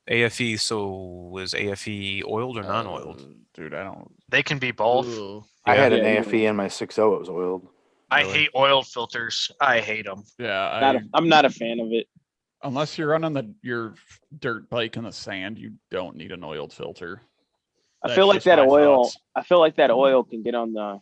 [SPEAKER 2] AFE, so was AFE oiled or non-oiled?
[SPEAKER 5] Dude, I don't.
[SPEAKER 1] They can be both.
[SPEAKER 5] Ugh.
[SPEAKER 3] I had an
[SPEAKER 4] Yeah.
[SPEAKER 3] AFE in my 6.0. It was oiled.
[SPEAKER 1] I
[SPEAKER 2] Really?
[SPEAKER 1] hate oiled filters. I hate them.
[SPEAKER 5] Yeah,
[SPEAKER 4] I'm not a fan of it.
[SPEAKER 5] unless you're running your dirt bike in the sand, you don't need an oiled filter.
[SPEAKER 4] I
[SPEAKER 5] That's
[SPEAKER 4] feel like
[SPEAKER 5] just
[SPEAKER 4] that
[SPEAKER 5] my
[SPEAKER 4] oil.
[SPEAKER 5] thoughts.
[SPEAKER 4] I feel like that oil can get on the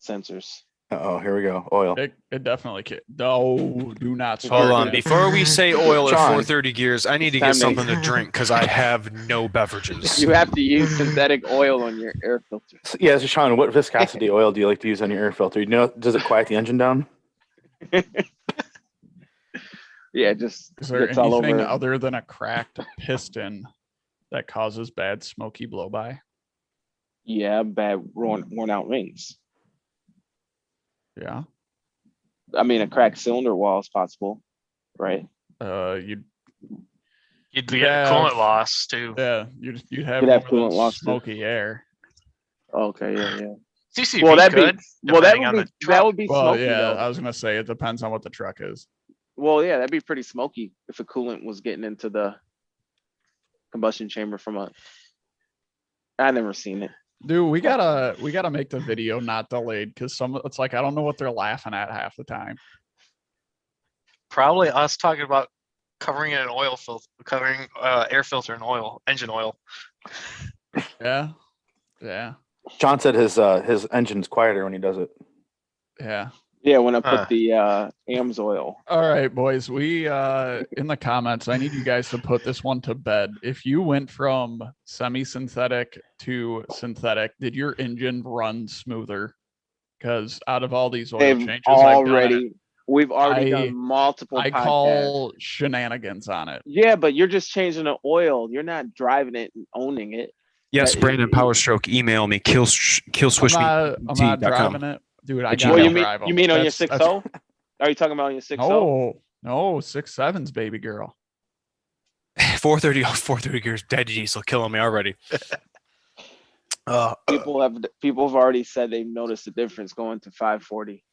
[SPEAKER 4] sensors.
[SPEAKER 3] Oh, here we go. Oil.
[SPEAKER 5] It definitely can. No, do not.
[SPEAKER 2] Hold
[SPEAKER 5] start
[SPEAKER 2] on.
[SPEAKER 5] that.
[SPEAKER 2] Before we say oil at
[SPEAKER 3] Sean.
[SPEAKER 2] 430 gears, I need to
[SPEAKER 4] Time
[SPEAKER 2] get
[SPEAKER 4] to-
[SPEAKER 2] something to drink because I have no beverages.
[SPEAKER 4] You have to use synthetic oil on your air filter.
[SPEAKER 3] So, yeah, so Sean, what viscosity oil do you like to use on your air filter? Does it quiet the engine down?
[SPEAKER 4] Yeah, just
[SPEAKER 5] Is there
[SPEAKER 4] gets all
[SPEAKER 5] anything
[SPEAKER 4] over.
[SPEAKER 5] other than a cracked piston that causes bad smoky blow by?
[SPEAKER 4] Yeah, bad worn out rings.
[SPEAKER 5] Yeah.
[SPEAKER 4] I mean, a cracked cylinder wall is possible, right?
[SPEAKER 5] You'd
[SPEAKER 1] You'd get
[SPEAKER 5] Yeah.
[SPEAKER 1] coolant loss too.
[SPEAKER 5] you'd have,
[SPEAKER 4] You'd have
[SPEAKER 5] one of
[SPEAKER 4] coolant
[SPEAKER 5] those
[SPEAKER 4] loss, too.
[SPEAKER 5] smoky air.
[SPEAKER 4] Okay, yeah.
[SPEAKER 1] CCV
[SPEAKER 4] Well, that'd
[SPEAKER 1] good.
[SPEAKER 4] be well, that
[SPEAKER 1] depending on
[SPEAKER 4] would
[SPEAKER 1] the
[SPEAKER 4] be
[SPEAKER 1] truck.
[SPEAKER 5] Well,
[SPEAKER 4] smoky.
[SPEAKER 5] yeah,
[SPEAKER 4] though.
[SPEAKER 5] I was gonna say it depends on what the truck is.
[SPEAKER 4] Well, yeah, that'd be pretty smoky if a coolant was getting into the combustion chamber from a. I never seen it.
[SPEAKER 5] Dude, we gotta make the video not delayed because it's like I don't know what they're laughing at half the time.
[SPEAKER 1] Probably us talking about covering it in oil filter, covering air filter in oil, engine oil.
[SPEAKER 5] Yeah. Yeah.
[SPEAKER 3] John said his engine's quieter when he does it.
[SPEAKER 5] Yeah.
[SPEAKER 4] Yeah, when I
[SPEAKER 1] Huh.
[SPEAKER 4] put the AMS oil.
[SPEAKER 5] All right, boys. We in the comments, I need you guys to put this one to bed. If you went from semi-synthetic to synthetic, did your engine run smoother? Because out of all these oil
[SPEAKER 4] They've
[SPEAKER 5] changes I've done,
[SPEAKER 4] we've already
[SPEAKER 5] I-
[SPEAKER 4] done multiple.
[SPEAKER 5] I
[SPEAKER 4] podcasts.
[SPEAKER 5] call shenanigans on it.
[SPEAKER 4] Yeah, but you're just changing the oil. You're not driving it and owning it.
[SPEAKER 2] Yes,
[SPEAKER 4] That-
[SPEAKER 2] Brandon Powerstroke, email me, killswitch me.
[SPEAKER 5] I'm not driving it, dude. I
[SPEAKER 2] But
[SPEAKER 5] gotta
[SPEAKER 4] Well, you
[SPEAKER 5] drive
[SPEAKER 4] mean
[SPEAKER 5] 'em.
[SPEAKER 4] you mean on your
[SPEAKER 5] That's-
[SPEAKER 4] 6.0? Are you talking about on your 6.0?
[SPEAKER 5] No, 6.7s, baby girl.
[SPEAKER 2] 430 gears, Daddy Diesel killing me already.
[SPEAKER 4] People have already said they've noticed the difference going to 540.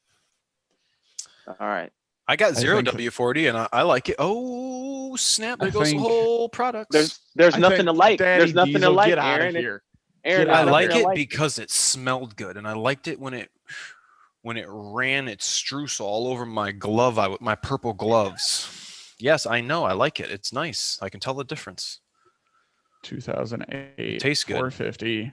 [SPEAKER 4] All right.
[SPEAKER 2] I got
[SPEAKER 5] I
[SPEAKER 2] zero
[SPEAKER 5] think-
[SPEAKER 2] W40 and I like it. Oh, snap. There
[SPEAKER 5] I
[SPEAKER 2] goes the
[SPEAKER 5] think-
[SPEAKER 2] whole product.
[SPEAKER 4] There's
[SPEAKER 5] I
[SPEAKER 4] nothing
[SPEAKER 5] think
[SPEAKER 4] to like.
[SPEAKER 5] Daddy
[SPEAKER 4] There's nothing
[SPEAKER 5] Diesel,
[SPEAKER 4] to like,
[SPEAKER 5] get out
[SPEAKER 4] Aaron.
[SPEAKER 5] of here.
[SPEAKER 4] Aaron,
[SPEAKER 5] Get
[SPEAKER 2] I
[SPEAKER 5] out
[SPEAKER 4] there's
[SPEAKER 5] of
[SPEAKER 2] like
[SPEAKER 4] nothing to
[SPEAKER 2] it because it smelled good, and I liked it when it ran its streusel all over my glove, my purple gloves. Yes, I know. I like it. It's nice. I can tell the difference.
[SPEAKER 5] 2008.
[SPEAKER 2] Tastes good.
[SPEAKER 5] 450.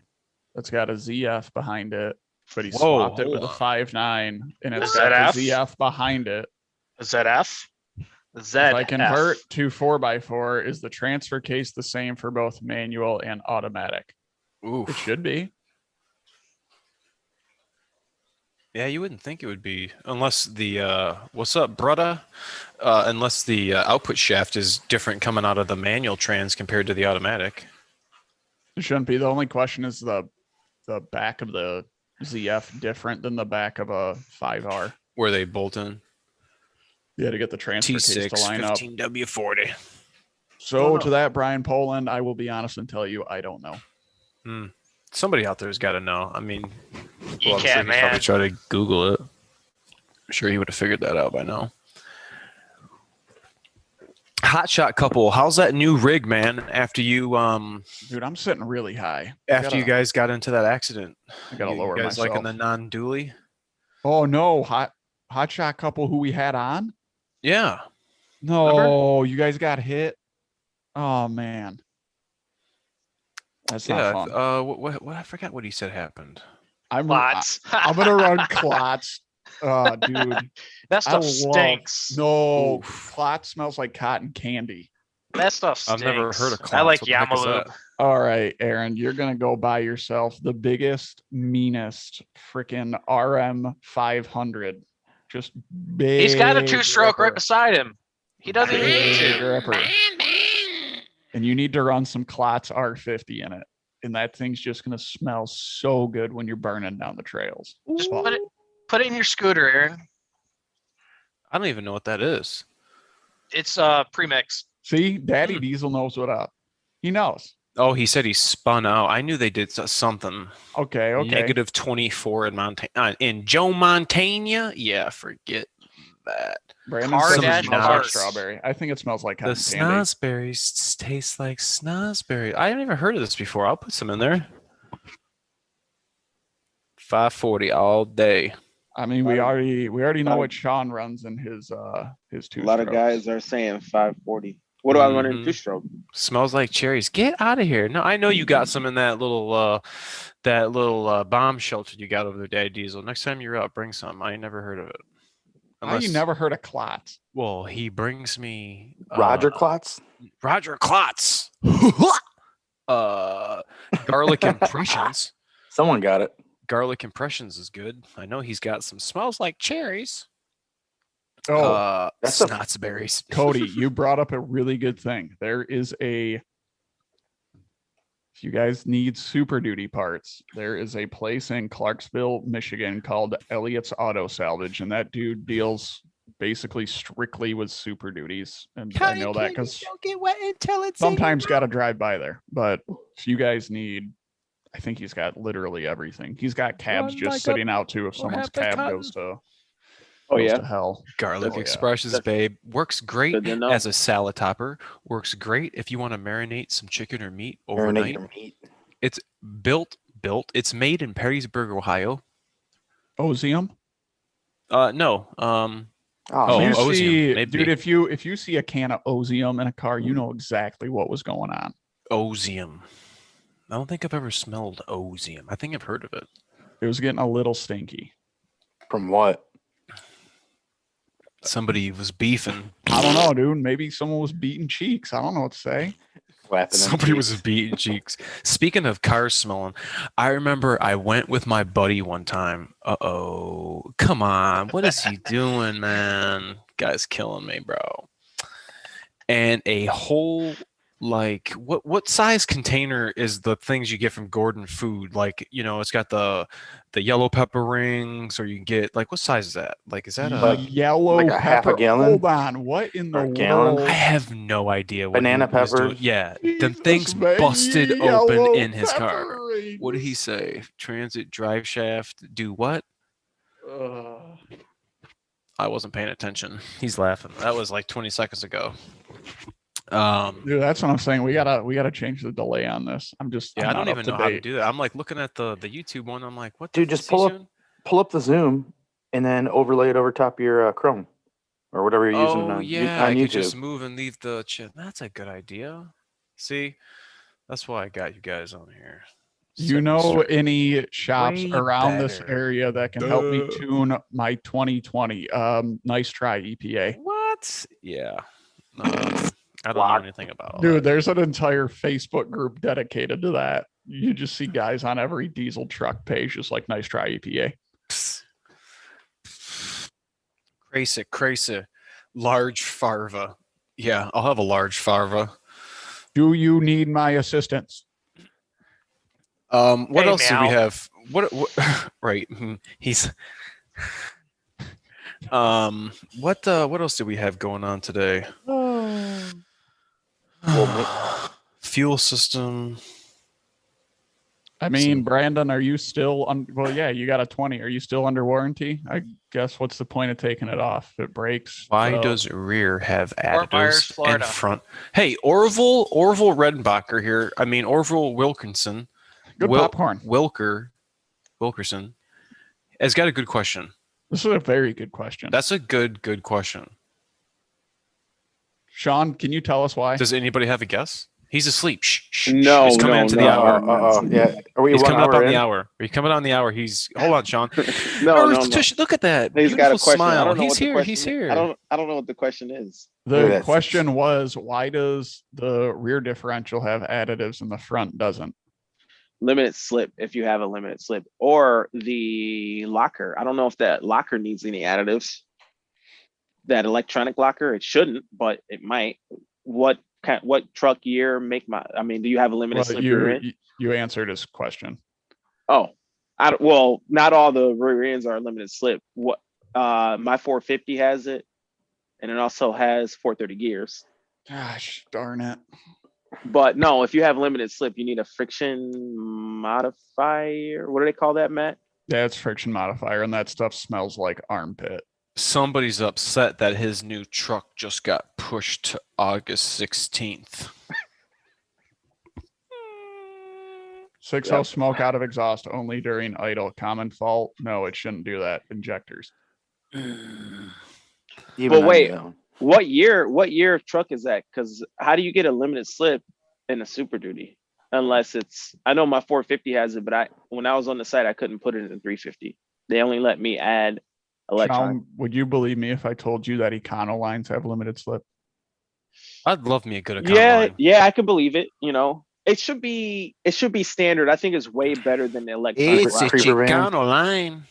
[SPEAKER 5] That's got a ZF behind it, but he
[SPEAKER 2] Whoa,
[SPEAKER 5] swapped it with
[SPEAKER 2] hold
[SPEAKER 5] a
[SPEAKER 2] on.
[SPEAKER 5] 5.9, and it's
[SPEAKER 1] Is
[SPEAKER 5] got
[SPEAKER 1] that
[SPEAKER 5] the
[SPEAKER 1] F?
[SPEAKER 5] ZF behind it.
[SPEAKER 1] Is that F? Z.
[SPEAKER 5] If I convert to 4x4, is the transfer case the same for both manual and automatic?
[SPEAKER 2] Oof.
[SPEAKER 5] It should be.
[SPEAKER 2] Yeah, you wouldn't think it would be unless the what's up, brother? Unless the output shaft is different coming out of the manual trans compared to the automatic.
[SPEAKER 5] It shouldn't be. The only question is the back of the ZF different than the back of a 5R.
[SPEAKER 2] Where they bolt in.
[SPEAKER 5] You had to get the transfer case to
[SPEAKER 2] T6
[SPEAKER 5] line up.
[SPEAKER 2] 15W40.
[SPEAKER 5] So to that, Brian Poland, I will be honest and tell you, I don't know.
[SPEAKER 2] Somebody out there's got to know. I mean,
[SPEAKER 1] You can't, man.
[SPEAKER 2] probably try to Google it. I'm sure he would have figured that out by now. Hotshot couple, how's that new rig, man? After you
[SPEAKER 5] Dude, I'm sitting really high.
[SPEAKER 2] after you guys got into that accident,
[SPEAKER 5] I gotta lower
[SPEAKER 2] you guys
[SPEAKER 5] myself.
[SPEAKER 2] liking the non-dually?
[SPEAKER 5] Oh no, hotshot couple who we had on.
[SPEAKER 2] Yeah.
[SPEAKER 5] No, you guys got hit. Oh man, that's not fun.
[SPEAKER 2] What I forgot what he said happened.
[SPEAKER 5] I'm
[SPEAKER 1] Lots.
[SPEAKER 5] I'm gonna run clots. Dude,
[SPEAKER 1] That stuff stinks.
[SPEAKER 5] No, clot smells like cotton candy.
[SPEAKER 1] That stuff stinks.
[SPEAKER 2] I've never heard of
[SPEAKER 1] I
[SPEAKER 2] clots.
[SPEAKER 1] like
[SPEAKER 2] What the heck is
[SPEAKER 1] Yamalube.
[SPEAKER 2] that?
[SPEAKER 5] All right, Aaron, you're gonna go buy yourself the biggest, meanest freaking RM 500. Just big.
[SPEAKER 1] He's got a 2-stroke right
[SPEAKER 5] ripper.
[SPEAKER 1] beside him. He doesn't even need
[SPEAKER 5] Big
[SPEAKER 1] to.
[SPEAKER 5] ripper. And you need to run some Klotz R50 in it. And that thing's just going to smell so good when you're burning down the trails.
[SPEAKER 1] Just put it in your scooter, Aaron.
[SPEAKER 2] I don't even know what that is.
[SPEAKER 1] It's premix.
[SPEAKER 5] See, Daddy Diesel knows what up. He knows.
[SPEAKER 2] Oh, he said he spun out. I knew they did something.
[SPEAKER 5] Okay.
[SPEAKER 2] Negative 24 in Montana. In Joe Montana? Yeah, forget that.
[SPEAKER 5] Brandon
[SPEAKER 1] Car
[SPEAKER 5] said it
[SPEAKER 2] dash
[SPEAKER 5] smells like
[SPEAKER 1] parts.
[SPEAKER 5] strawberry. I think it smells like
[SPEAKER 2] The
[SPEAKER 5] cotton candy.
[SPEAKER 2] snozberries taste like snozberry. I haven't even heard of this before. I'll put some in there. 540 all day.
[SPEAKER 5] I mean, we already know what Sean runs in his 2
[SPEAKER 4] A lot of guys are saying 540. What do I run in 2-stroke?
[SPEAKER 2] Smells like cherries. Get out of here. No, I know you got some in that little bomb shelter you got over there, Daddy Diesel. Next time you're out, bring some. I ain't never heard of it.
[SPEAKER 5] How you never heard of Klotz?
[SPEAKER 2] Well, he brings me
[SPEAKER 3] Roger Klotz.
[SPEAKER 2] Roger Klotz. Garlic impressions.
[SPEAKER 3] Someone got it.
[SPEAKER 2] Garlic impressions is good. I know he's got some smells like cherries.
[SPEAKER 5] Oh,
[SPEAKER 3] that's a-
[SPEAKER 2] snozberries.
[SPEAKER 5] Cody, you brought up a really good thing. There is if you guys need Super Duty parts, there is a place in Clarksville, Michigan called Elliott's Auto Salvage, and that dude deals basically strictly with Super Duties. And I know that because sometimes got to drive by there. But if you guys need, I think he's got literally everything. He's got cabs just sitting out too if someone's cab goes to hell.
[SPEAKER 2] Garlic expressions, babe. Works great as a salad topper. Works great if you want to marinate some chicken or meat overnight. It's built. It's made in Perrysburg, Ohio.
[SPEAKER 5] Ozium?
[SPEAKER 2] No.
[SPEAKER 5] Dude,
[SPEAKER 2] maybe.
[SPEAKER 5] if you see a can of Ozium in a car, you know exactly what was going on.
[SPEAKER 2] Ozium. I don't think I've ever smelled Ozium. I think I've heard of it.
[SPEAKER 5] It was getting a little stinky.
[SPEAKER 3] From what?
[SPEAKER 2] Somebody was beefing.
[SPEAKER 5] I don't know, dude. Maybe someone was beating cheeks. I don't know what to say.
[SPEAKER 2] Somebody was beating cheeks. Speaking of cars smelling, I remember I went with my buddy one time. Come on. What is he doing, man? Guy's killing me, bro. And a whole, like, what size container is the things you get from Gordon Food? Like, you know, it's got the yellow pepper rings, or you can get, like, what size is that? Like, is that
[SPEAKER 5] a yellow
[SPEAKER 3] like a
[SPEAKER 5] pepper?
[SPEAKER 3] half a gallon?
[SPEAKER 5] Hold on. What in the world?
[SPEAKER 3] Gallon?
[SPEAKER 2] I have no idea what
[SPEAKER 3] Banana
[SPEAKER 2] he was doing.
[SPEAKER 3] peppers?
[SPEAKER 2] Yeah, the
[SPEAKER 5] Jesus,
[SPEAKER 2] thing's
[SPEAKER 5] man,
[SPEAKER 2] busted
[SPEAKER 5] yellow
[SPEAKER 2] open in his
[SPEAKER 5] pepper
[SPEAKER 2] car.
[SPEAKER 5] rings.
[SPEAKER 2] What did he say? Transit drive shaft do what? I wasn't paying attention. He's laughing. That was like 20 seconds ago.
[SPEAKER 5] Dude, that's what I'm saying. We gotta change the delay on this. I
[SPEAKER 2] don't even know how to do that. I'm like looking at the YouTube one. I'm like, what?
[SPEAKER 3] Dude, just pull up the Zoom and then overlay it over top of your Chrome or whatever you're using on
[SPEAKER 2] I
[SPEAKER 3] YouTube.
[SPEAKER 2] could just move and leave the chat. That's a good idea. See, that's why I got you guys on here.
[SPEAKER 5] You know any shops
[SPEAKER 2] Way
[SPEAKER 5] around this
[SPEAKER 2] better.
[SPEAKER 5] area that can help me tune my 2020? Nice try, EPA.
[SPEAKER 2] What? What? Yeah. I don't know anything about all
[SPEAKER 5] Dude,
[SPEAKER 2] that.
[SPEAKER 5] there's an entire Facebook group dedicated to that. You just see guys on every diesel truck page just like, nice try, EPA.
[SPEAKER 2] Crazy. Large farva. Yeah, I'll have a large farva.
[SPEAKER 5] Do you need my assistance?
[SPEAKER 2] What
[SPEAKER 1] Hey,
[SPEAKER 2] else do we
[SPEAKER 1] meow.
[SPEAKER 2] have? What right. He's what else do we have going on today? Fuel system.
[SPEAKER 5] I mean, Brandon, are you still well, yeah, you got a 20. Are you still under warranty? I guess what's the point of taking it off? It breaks.
[SPEAKER 2] Why
[SPEAKER 5] so-
[SPEAKER 2] does rear have
[SPEAKER 1] Fort Myers,
[SPEAKER 2] additives in
[SPEAKER 1] Florida.
[SPEAKER 2] front? Hey, Orville Redenbacher here. I mean Orville Wilkinson.
[SPEAKER 5] Good popcorn.
[SPEAKER 2] Wilkerson has got a good question.
[SPEAKER 5] This is a very good question.
[SPEAKER 2] That's a good question.
[SPEAKER 5] Sean, can you tell us why?
[SPEAKER 2] Does anybody have a guess? He's asleep. Shh.
[SPEAKER 4] No,
[SPEAKER 2] He's coming
[SPEAKER 4] no,
[SPEAKER 2] into
[SPEAKER 4] no.
[SPEAKER 2] the hour.
[SPEAKER 3] Yeah. Are we
[SPEAKER 2] He's
[SPEAKER 3] one
[SPEAKER 2] coming up
[SPEAKER 3] hour
[SPEAKER 2] on
[SPEAKER 3] in?
[SPEAKER 2] the hour. Are you coming on the hour? Hold on, Sean.
[SPEAKER 4] No,
[SPEAKER 2] Look at that.
[SPEAKER 4] He's
[SPEAKER 2] Beautiful
[SPEAKER 4] got a question.
[SPEAKER 2] smile.
[SPEAKER 4] I don't know
[SPEAKER 2] He's
[SPEAKER 4] what the
[SPEAKER 2] here.
[SPEAKER 4] question
[SPEAKER 2] He's
[SPEAKER 4] is.
[SPEAKER 2] here.
[SPEAKER 4] I don't know what the question is.
[SPEAKER 3] Look at
[SPEAKER 5] The
[SPEAKER 3] that.
[SPEAKER 5] question was, why does the rear differential have additives and the front doesn't?
[SPEAKER 4] Limited slip if you have a limited slip, or the locker. I don't know if that locker needs any additives. That electronic locker, it shouldn't, but it might. What truck year make do you have a limited slip rear end?
[SPEAKER 5] You answered his question.
[SPEAKER 4] Oh, well, not all the rear ends are limited slip. What my 450 has it, and it also has 430 gears.
[SPEAKER 5] Gosh darn it.
[SPEAKER 4] But no, if you have limited slip, you need a friction modifier. What do they call that, Matt?
[SPEAKER 5] Yeah, it's friction modifier, and that stuff smells like armpit.
[SPEAKER 2] Somebody's upset that his new truck just got pushed to August 16th.
[SPEAKER 5] 6.0 smoke out of exhaust only during idle. Common fault? No, it shouldn't do that. Injectors.
[SPEAKER 3] Even
[SPEAKER 4] But
[SPEAKER 3] I
[SPEAKER 4] wait,
[SPEAKER 3] know.
[SPEAKER 4] what year truck is that? Because how do you get a limited slip in a Super Duty? Unless I know my 450 has it, but when I was on the site, I couldn't put it in the 350. They only let me add electronic.
[SPEAKER 5] Sean, would you believe me if I told you that Econo lines have limited slip?
[SPEAKER 2] I'd love me a good account line.
[SPEAKER 4] Yeah, I could believe it. It should be standard. I think it's way better than the electronic.
[SPEAKER 2] It's a
[SPEAKER 3] Creeper van.
[SPEAKER 2] Chicano line.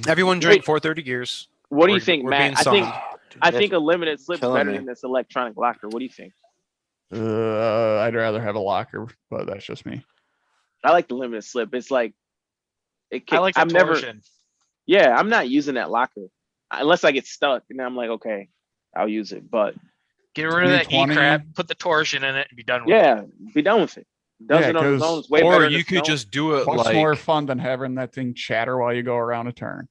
[SPEAKER 2] Everyone drink 430 gears.
[SPEAKER 4] What do you think,
[SPEAKER 2] we're
[SPEAKER 4] Matt?
[SPEAKER 2] being
[SPEAKER 4] I think
[SPEAKER 2] summoned.
[SPEAKER 4] I think a limited slip is
[SPEAKER 3] killing
[SPEAKER 4] better
[SPEAKER 3] me.
[SPEAKER 4] than this electronic locker. What do you think?
[SPEAKER 5] I'd rather have a locker, but that's just me.
[SPEAKER 4] I like the limited slip. It's like
[SPEAKER 1] I like the
[SPEAKER 4] I'm never.
[SPEAKER 1] torsion.
[SPEAKER 4] Yeah, I'm not using that locker unless I get stuck, and I'm like, okay, I'll use it. But
[SPEAKER 1] Get rid of that
[SPEAKER 5] 320.
[SPEAKER 1] E-crap, put the torsion in it, and be done with it.
[SPEAKER 4] yeah, be done with it. Does
[SPEAKER 5] Yeah,
[SPEAKER 4] it on its
[SPEAKER 5] 'cause-
[SPEAKER 4] own. It's way
[SPEAKER 2] Or
[SPEAKER 4] better than
[SPEAKER 2] you could
[SPEAKER 4] snow.
[SPEAKER 2] just do it
[SPEAKER 5] What's
[SPEAKER 2] like
[SPEAKER 5] more fun than having that thing chatter while you go around a turn?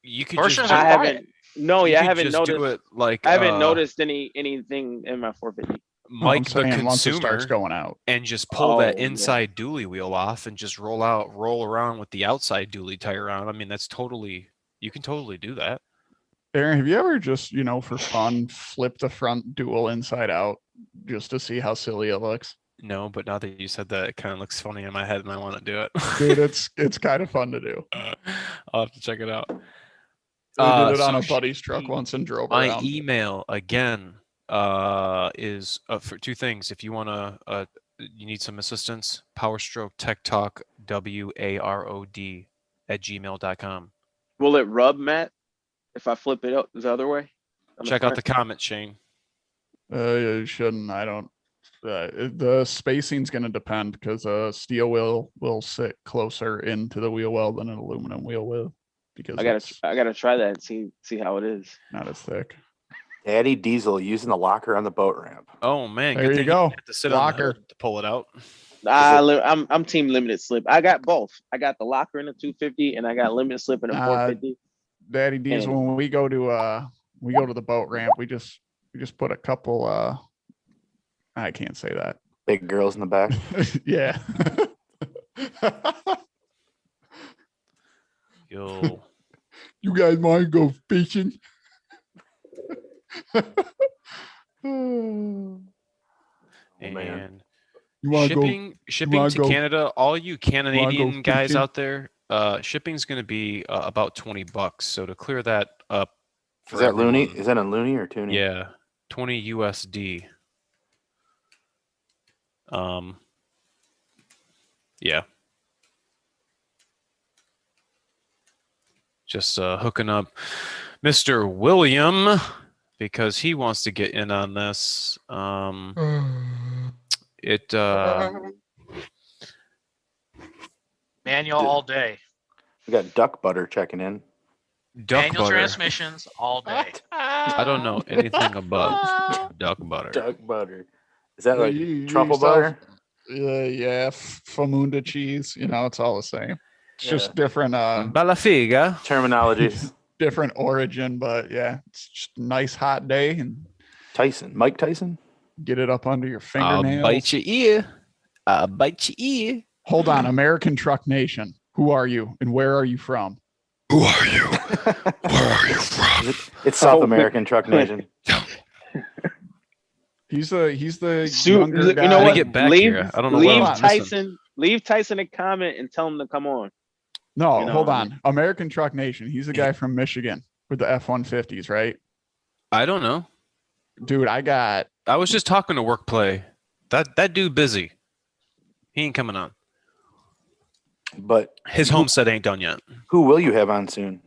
[SPEAKER 2] you could
[SPEAKER 1] Torsions
[SPEAKER 2] just
[SPEAKER 1] are
[SPEAKER 4] I
[SPEAKER 1] quiet.
[SPEAKER 4] haven't. No,
[SPEAKER 2] you
[SPEAKER 4] yeah, I
[SPEAKER 2] could
[SPEAKER 4] haven't
[SPEAKER 2] just do
[SPEAKER 4] noticed.
[SPEAKER 2] it like
[SPEAKER 4] I haven't noticed anything in my 450.
[SPEAKER 2] Mike the
[SPEAKER 5] Once it starts
[SPEAKER 2] consumer
[SPEAKER 5] going out.
[SPEAKER 2] and just pull that
[SPEAKER 4] Oh, yeah.
[SPEAKER 2] inside dually wheel off and just roll around with the outside dually tire on. I mean, you can totally do that.
[SPEAKER 5] Aaron, have you ever just, for fun, flip the front dual inside out just to see how silly it looks?
[SPEAKER 2] No, but now that you said that, it kind of looks funny in my head and I want to do it.
[SPEAKER 5] Dude, it's kind of fun to do.
[SPEAKER 2] I'll have to check it out.
[SPEAKER 5] I did it on
[SPEAKER 2] so
[SPEAKER 5] a buddy's truck once and drove
[SPEAKER 2] My
[SPEAKER 5] around.
[SPEAKER 2] email again is for two things. If you want to, you need some assistance, Powerstroke Tech Talk WAROD @gmail.com.
[SPEAKER 4] Will it rub, Matt, if I flip it up the other way?
[SPEAKER 2] Check out the comment, Shane.
[SPEAKER 5] You shouldn't. I don't. The spacing's going to depend because a steel wheel will sit closer into the wheel well than an aluminum wheel will because
[SPEAKER 4] I gotta try that and see how it is.
[SPEAKER 5] not as thick.
[SPEAKER 3] Daddy Diesel using the locker on the boat ramp.
[SPEAKER 2] Oh man,
[SPEAKER 5] There
[SPEAKER 2] good
[SPEAKER 5] you
[SPEAKER 2] thing
[SPEAKER 5] go.
[SPEAKER 2] didn't have to sit on the
[SPEAKER 5] Locker.
[SPEAKER 2] hood to pull it out.
[SPEAKER 4] I'm team limited slip. I got both. I got the locker in a 250 and I got limited slip in a 450.
[SPEAKER 5] Daddy Diesel, when we go to the boat ramp, we just put a couple I can't say that.
[SPEAKER 3] Big girls in the back.
[SPEAKER 5] Yeah.
[SPEAKER 2] Yo,
[SPEAKER 5] You guys want to go fishing?
[SPEAKER 2] and
[SPEAKER 5] You want to go?
[SPEAKER 2] shipping
[SPEAKER 5] wanna
[SPEAKER 2] to
[SPEAKER 5] go-
[SPEAKER 2] Canada, all you Canadian guys
[SPEAKER 5] fishing?
[SPEAKER 2] out there, shipping's going to be about $20. So to clear that up,
[SPEAKER 3] Is that loony? Is that a loony or toonie?
[SPEAKER 2] Yeah, 20 USD. Yeah. Just hooking up Mr. William because he wants to get in on this.
[SPEAKER 1] Manual all day.
[SPEAKER 3] We got duck butter checking in.
[SPEAKER 2] Duck
[SPEAKER 1] Manual
[SPEAKER 2] butter.
[SPEAKER 1] transmissions all day.
[SPEAKER 2] I don't know anything about duck butter.
[SPEAKER 3] Duck butter. Is that
[SPEAKER 5] Well,
[SPEAKER 3] like
[SPEAKER 5] you
[SPEAKER 3] truffle
[SPEAKER 5] sell-
[SPEAKER 3] butter?
[SPEAKER 5] Yeah, Famunda cheese. It's all the same. It's just different
[SPEAKER 2] Balafiga.
[SPEAKER 3] Terminologies.
[SPEAKER 5] different origin, but yeah, it's just a nice hot day and
[SPEAKER 3] Mike Tyson?
[SPEAKER 5] get it up under your
[SPEAKER 2] I'll
[SPEAKER 5] fingernails.
[SPEAKER 2] bite your ear. I'll bite your ear.
[SPEAKER 5] Hold on, American Truck Nation. Who are you and where are you from?
[SPEAKER 2] Who are you? Where are you from?
[SPEAKER 3] It's South American Truck Nation.
[SPEAKER 5] He's the
[SPEAKER 4] Shoot,
[SPEAKER 5] younger guy.
[SPEAKER 4] you know
[SPEAKER 2] Let me
[SPEAKER 4] what?
[SPEAKER 2] get back
[SPEAKER 4] leave
[SPEAKER 2] here. I don't know
[SPEAKER 4] leave
[SPEAKER 2] what I'm missing.
[SPEAKER 4] Tyson. Leave Tyson a comment and tell him to come on.
[SPEAKER 5] No, hold on. American Truck Nation. He's a guy from Michigan with the F-150s, right?
[SPEAKER 2] I don't know.
[SPEAKER 5] Dude, I
[SPEAKER 2] was just talking to work play. That dude busy. He ain't coming on.
[SPEAKER 3] But
[SPEAKER 2] His homestead ain't done yet.
[SPEAKER 3] who will you have on soon?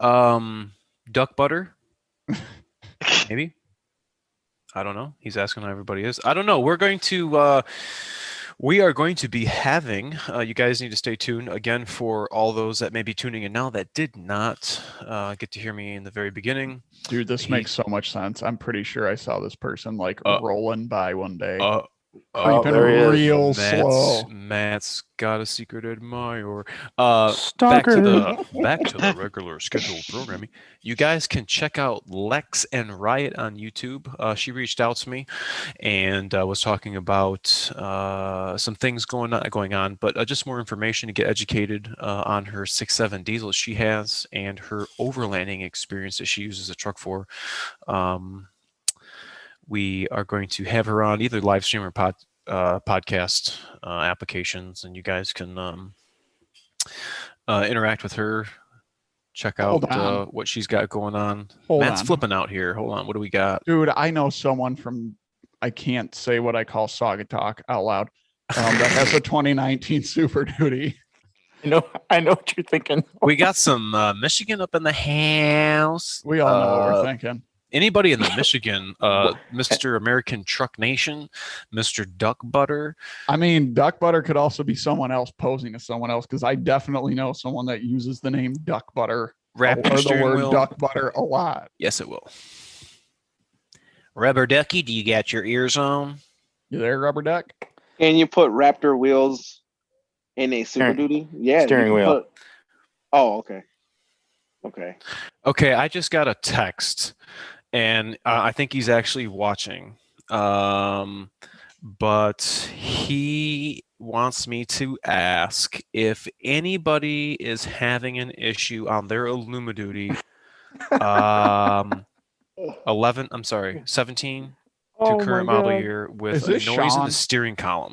[SPEAKER 2] Duck butter. Maybe. I don't know. He's asking how everybody is. I don't know. We are going to be having, you guys need to stay tuned again for all those that may be tuning in now that did not get to hear me in the very beginning.
[SPEAKER 5] dude, this makes so much sense. I'm pretty sure I saw this person rolling by one day. Creeping
[SPEAKER 3] there he is.
[SPEAKER 5] real slow.
[SPEAKER 2] Matt's got a secret admirer.
[SPEAKER 3] Stalker.
[SPEAKER 2] Back to the regular scheduled programming. You guys can check out Lex and Riot on YouTube. She reached out to me and was talking about some things going on, but just more information to get educated on her 6.7 diesel she has and her overlanding experience that she uses a truck for. We are going to have her on either live stream or podcast applications, and you guys can interact with her. Check out what she's got going on. Matt's flipping out here. Hold on. What do we got?
[SPEAKER 5] Dude, I know someone from, I can't say what I call Saugatuck out loud, that has a 2019 Super Duty.
[SPEAKER 3] I know what you're thinking.
[SPEAKER 2] We got some Michigan up in the house.
[SPEAKER 5] We all know what we're thinking.
[SPEAKER 2] Anybody in the Michigan, Mr. American Truck Nation, Mr. Duck Butter.
[SPEAKER 5] I mean, Duck Butter could also be someone else posing as someone else, because I definitely know someone that uses the name Duck Butter or the word Duck Butter a lot.
[SPEAKER 2] Yes, it will. Rubber Ducky, do you got your ears on?
[SPEAKER 5] You there, Rubber Duck?
[SPEAKER 4] Can you put Raptor wheels in a Super Duty? Yeah.
[SPEAKER 3] Steering wheel.
[SPEAKER 4] Oh, okay.
[SPEAKER 2] Okay, I just got a text. And I think he's actually watching. But he wants me to ask if anybody is having an issue on their Illumiduty 17 to current model year with a noise in the steering column.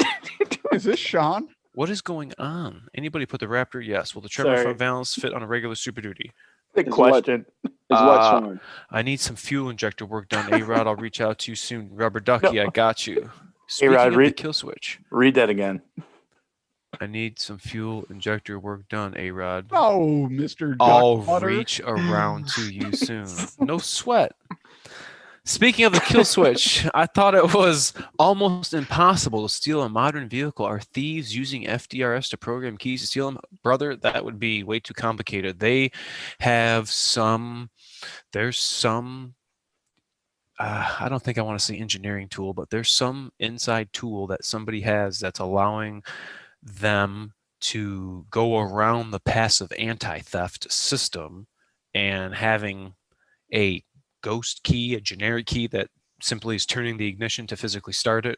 [SPEAKER 5] Is this Sean?
[SPEAKER 2] What is going on? Anybody put the Raptor? Yes. Will the Trevor front valance fit on a regular Super Duty?
[SPEAKER 3] Good question.
[SPEAKER 2] I need some fuel injector work done. ARod, I'll reach out to you soon. Rubber Ducky, I got you. Speaking of the kill switch.
[SPEAKER 3] Read that again.
[SPEAKER 2] I need some fuel injector work done, ARod.
[SPEAKER 5] Oh, Mr.
[SPEAKER 2] I'll
[SPEAKER 5] Duck
[SPEAKER 2] reach around to you soon. No sweat. Speaking of the kill switch, I thought it was almost impossible to steal a modern vehicle. Are thieves using FDRS to program keys to steal them? Brother, that would be way too complicated. They have there's some, I don't think I want to say engineering tool, but there's some inside tool that somebody has that's allowing them to go around the passive anti-theft system and having a ghost key, a generic key that simply is turning the ignition to physically start it,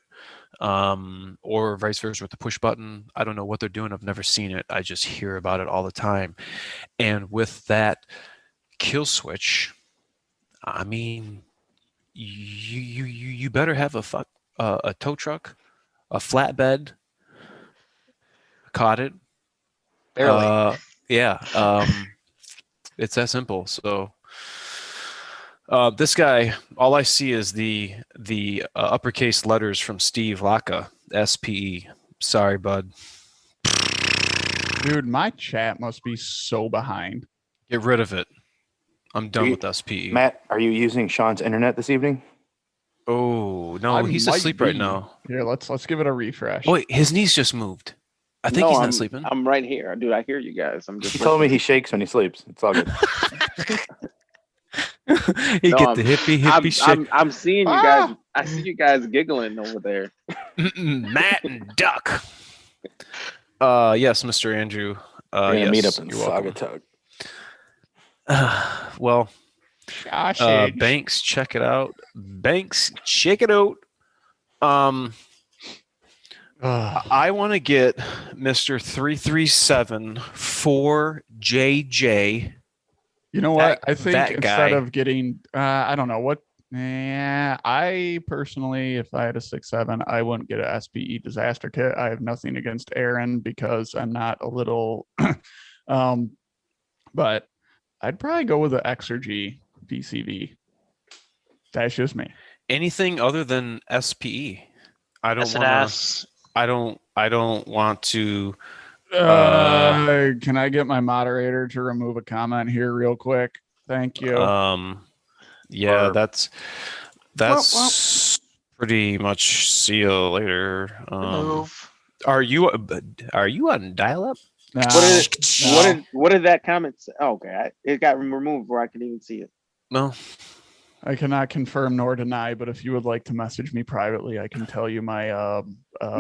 [SPEAKER 2] or vice versa with the push button. I don't know what they're doing. I've never seen it. I just hear about it all the time. And with that kill switch, I mean, you better have a tow truck, a flatbed. Caught it.
[SPEAKER 1] Barely.
[SPEAKER 2] Yeah. It's that simple. So This guy, all I see is the uppercase letters from Steve Laka, SPE. Sorry, bud.
[SPEAKER 5] Dude, my chat must be so behind.
[SPEAKER 2] Get rid of it. I'm done
[SPEAKER 3] you-
[SPEAKER 2] with SPE.
[SPEAKER 3] Matt, are you using Sean's internet this evening?
[SPEAKER 2] Oh no,
[SPEAKER 5] I
[SPEAKER 2] he's
[SPEAKER 5] might
[SPEAKER 2] asleep right
[SPEAKER 5] be.
[SPEAKER 2] now.
[SPEAKER 5] Here, let's give it a refresh.
[SPEAKER 2] Oh, wait, his knees just moved. I think he's not sleeping.
[SPEAKER 4] I'm right here, dude. I hear you guys. I'm just.
[SPEAKER 3] He told me he shakes when he sleeps. It's all good.
[SPEAKER 2] He
[SPEAKER 4] No,
[SPEAKER 2] get
[SPEAKER 4] I'm-
[SPEAKER 2] the hippie shit.
[SPEAKER 4] I'm seeing you guys. I see you guys giggling over there.
[SPEAKER 2] Matt and Duck. Yes, Mr. Andrew.
[SPEAKER 3] We're gonna
[SPEAKER 2] Yes,
[SPEAKER 3] meet up in
[SPEAKER 2] you're welcome.
[SPEAKER 3] Saugatuck.
[SPEAKER 2] Well,
[SPEAKER 5] Sausage.
[SPEAKER 2] Banks, check it out. Banks, check it out. I want to get Mr. 337 4JJ.
[SPEAKER 5] You know what? I
[SPEAKER 2] that
[SPEAKER 5] think instead
[SPEAKER 2] guy-
[SPEAKER 5] of getting, I don't know what. I personally, if I had a 6.7, I wouldn't get a SPE disaster kit. I have nothing against Aaron because I'm not a little, but I'd probably go with the Exergy PCV. That's just me.
[SPEAKER 2] Anything other than SPE. I don't want
[SPEAKER 1] S&S.
[SPEAKER 2] I don't want to.
[SPEAKER 5] Can I get my moderator to remove a comment here real quick? Thank you.
[SPEAKER 2] Yeah,
[SPEAKER 3] Or-
[SPEAKER 2] that's pretty much see you later.
[SPEAKER 1] Remove.
[SPEAKER 2] Are you on dial-up?
[SPEAKER 5] No,
[SPEAKER 4] What did that comment say? Oh, okay, it got removed where I could even see it.
[SPEAKER 2] No.
[SPEAKER 5] I cannot confirm nor deny, but if you would like to message me privately, I can tell you my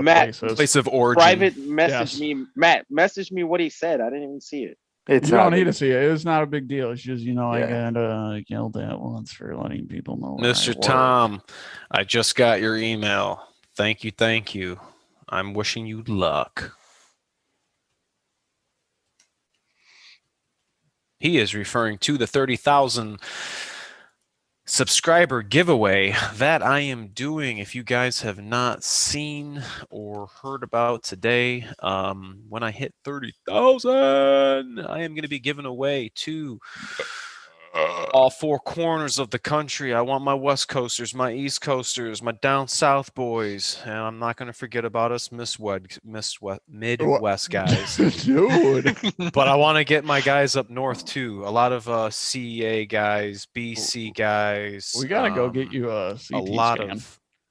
[SPEAKER 4] Matt,
[SPEAKER 5] places.
[SPEAKER 2] Place of origin.
[SPEAKER 4] Private message
[SPEAKER 5] Yes.
[SPEAKER 4] me, Matt. Message me what he said. I didn't even see it.
[SPEAKER 3] It's
[SPEAKER 5] You
[SPEAKER 3] not
[SPEAKER 5] don't need
[SPEAKER 3] big-
[SPEAKER 5] to see it. It's not a big deal. It's just, I
[SPEAKER 3] Yeah.
[SPEAKER 5] got yelled at once for letting people know. where I
[SPEAKER 2] Mr.
[SPEAKER 5] work.
[SPEAKER 2] Tom, I just got your email. Thank you. I'm wishing you luck. He is referring to the 30,000 subscriber giveaway that I am doing. If you guys have not seen or heard about today, when I hit 30,000, I am going to be giving away to all four corners of the country. I want my West Coasters, my East Coasters, my down South boys, and I'm not going to forget about us Midwest guys.
[SPEAKER 5] Dude.
[SPEAKER 2] But I want to get my guys up north too. A lot of CEA guys, BC guys.
[SPEAKER 5] We got to go get you a CT
[SPEAKER 2] a lot
[SPEAKER 5] scan.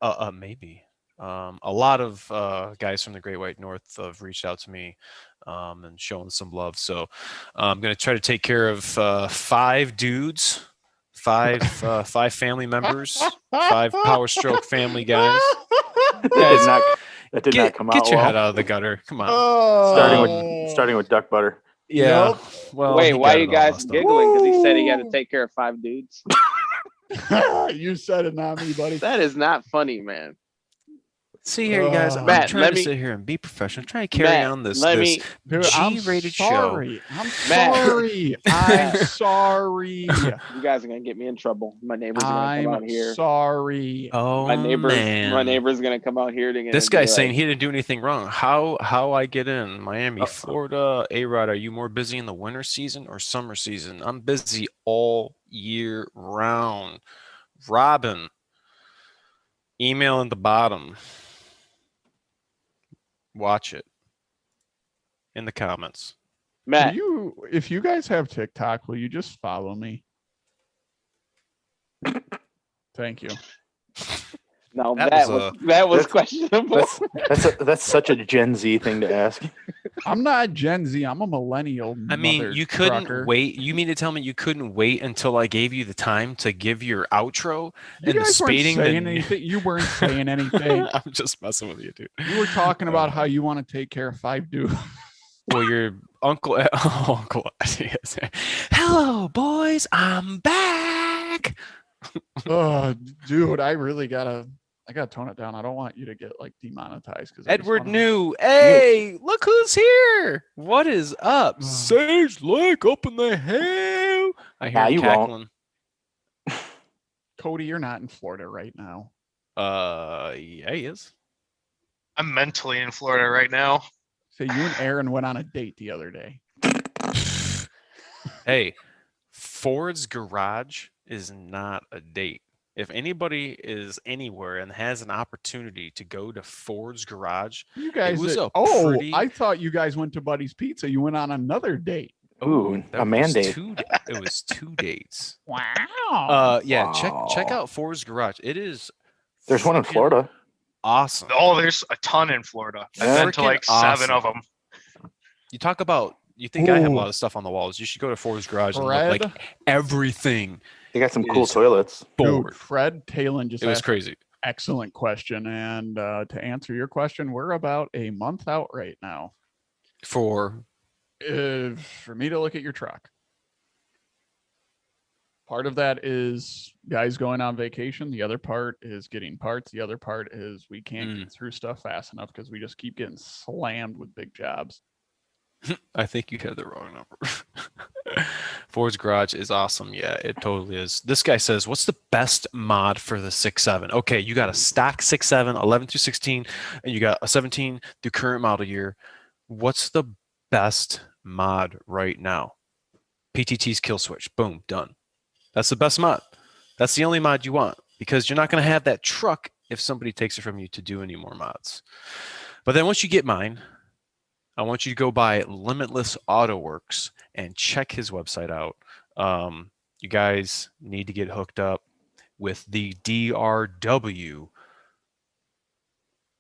[SPEAKER 2] of maybe a lot of guys from the Great White North have reached out to me and showing some love. So I'm going to try to take care of 5 dudes, 5 family members, 5 Powerstroke family guys.
[SPEAKER 3] That did not come out
[SPEAKER 2] Get your
[SPEAKER 3] well.
[SPEAKER 2] head out of the gutter. Come on.
[SPEAKER 3] Starting with duck butter.
[SPEAKER 2] Yeah.
[SPEAKER 5] Yep.
[SPEAKER 2] Well,
[SPEAKER 4] Wait,
[SPEAKER 2] he
[SPEAKER 4] why
[SPEAKER 2] got
[SPEAKER 4] you
[SPEAKER 2] it all
[SPEAKER 4] guys
[SPEAKER 2] messed up.
[SPEAKER 4] giggling? Because he said he got to take care of 5 dudes.
[SPEAKER 5] You said it, not me, buddy.
[SPEAKER 4] That is not funny, man.
[SPEAKER 2] See here, you guys. I'm
[SPEAKER 4] Matt,
[SPEAKER 2] trying
[SPEAKER 4] let
[SPEAKER 2] to
[SPEAKER 4] me-
[SPEAKER 2] sit here and be professional. Try to carry
[SPEAKER 4] Matt,
[SPEAKER 2] on this
[SPEAKER 4] let me-
[SPEAKER 5] Dude, I'm
[SPEAKER 2] G-rated show.
[SPEAKER 5] sorry. I'm
[SPEAKER 4] Matt.
[SPEAKER 5] sorry. I'm sorry.
[SPEAKER 4] You guys are gonna get me in trouble. My neighbors are gonna come out
[SPEAKER 5] I'm
[SPEAKER 4] here.
[SPEAKER 5] sorry.
[SPEAKER 2] Oh
[SPEAKER 4] My
[SPEAKER 2] man,
[SPEAKER 4] neighbor's gonna come out here.
[SPEAKER 2] This guy's saying he didn't do anything wrong. How I get in? Miami, Florida. ARod, are you more busy in the winter season or summer season? I'm busy all year round. Robin, email in the bottom. Watch it in the comments.
[SPEAKER 4] Matt.
[SPEAKER 5] If you guys have TikTok, will you just follow me? Thank you.
[SPEAKER 4] No,
[SPEAKER 2] That
[SPEAKER 4] that was
[SPEAKER 3] that's-
[SPEAKER 4] questionable.
[SPEAKER 3] That's such a Gen Z thing to ask.
[SPEAKER 5] I'm not Gen Z. I'm a millennial.
[SPEAKER 2] I mean,
[SPEAKER 5] mother
[SPEAKER 2] you couldn't
[SPEAKER 5] trucker.
[SPEAKER 2] wait. You mean to tell me you couldn't wait until I gave you the time to give your outro
[SPEAKER 5] You
[SPEAKER 2] and the
[SPEAKER 5] guys weren't
[SPEAKER 2] spading?
[SPEAKER 5] saying anything. You weren't saying anything.
[SPEAKER 2] I'm just messing with you, dude.
[SPEAKER 5] You were talking about how you want to take care of 5 dudes.
[SPEAKER 2] Well, your uncle, uncle. Hello, boys. I'm back.
[SPEAKER 5] Oh, dude, I gotta tone it down. I don't want you to get like demonetized because
[SPEAKER 2] Edward New. Hey, look who's here. What is up?
[SPEAKER 5] Oh.
[SPEAKER 2] Sage Lake up in the hell. I hear
[SPEAKER 3] Nah,
[SPEAKER 2] him
[SPEAKER 3] you won't.
[SPEAKER 2] cackling.
[SPEAKER 5] Cody, you're not in Florida right now.
[SPEAKER 2] Yeah, he is.
[SPEAKER 1] I'm mentally in Florida right now.
[SPEAKER 5] So you and Aaron went on a date the other day.
[SPEAKER 2] Hey, Ford's Garage is not a date. If anybody is anywhere and has an opportunity to go to Ford's Garage,
[SPEAKER 5] You guys,
[SPEAKER 2] was a
[SPEAKER 5] I
[SPEAKER 2] pretty-
[SPEAKER 5] thought you guys went to Buddy's Pizza. You went on another date.
[SPEAKER 3] Ooh,
[SPEAKER 2] that
[SPEAKER 3] a
[SPEAKER 2] was
[SPEAKER 3] mandate.
[SPEAKER 2] It was 2 dates.
[SPEAKER 5] Wow.
[SPEAKER 2] Yeah,
[SPEAKER 3] Wow.
[SPEAKER 2] check out Ford's Garage. It is
[SPEAKER 3] There's one in
[SPEAKER 2] freaking
[SPEAKER 3] Florida.
[SPEAKER 2] awesome.
[SPEAKER 1] Oh, there's a ton in Florida. I've
[SPEAKER 3] Yeah.
[SPEAKER 1] been to like
[SPEAKER 2] Freaking
[SPEAKER 1] 7 of them.
[SPEAKER 2] You talk about, you think I have a
[SPEAKER 5] Ooh.
[SPEAKER 2] lot of stuff on the walls. You should go to Ford's Garage and look
[SPEAKER 5] Fred,
[SPEAKER 2] like everything
[SPEAKER 3] They got some
[SPEAKER 2] It
[SPEAKER 3] cool
[SPEAKER 2] is
[SPEAKER 3] toilets.
[SPEAKER 2] Ford.
[SPEAKER 5] dude, Fred Talon just
[SPEAKER 2] It was
[SPEAKER 5] asked
[SPEAKER 2] crazy.
[SPEAKER 5] excellent question. And to answer your question, we're about a month out right now
[SPEAKER 2] For
[SPEAKER 5] for me to look at your truck. Part of that is guys going on vacation. The other part is getting parts. The other part is we can't get through stuff fast enough because we just keep getting slammed with big jobs.
[SPEAKER 2] I think you had the wrong number. Ford's Garage is awesome. Yeah, it totally is. This guy says, what's the best mod for the 6.7? Okay, you got a stock 6.7, 11 through 16, and you got a 17 through current model year. What's the best mod right now? PTT's kill switch. Boom, done. That's the best mod. That's the only mod you want because you're not going to have that truck if somebody takes it from you to do any more mods. But then once you get mine, I want you to go by Limitless Auto Works and check his website out. You guys need to get hooked up with the DRW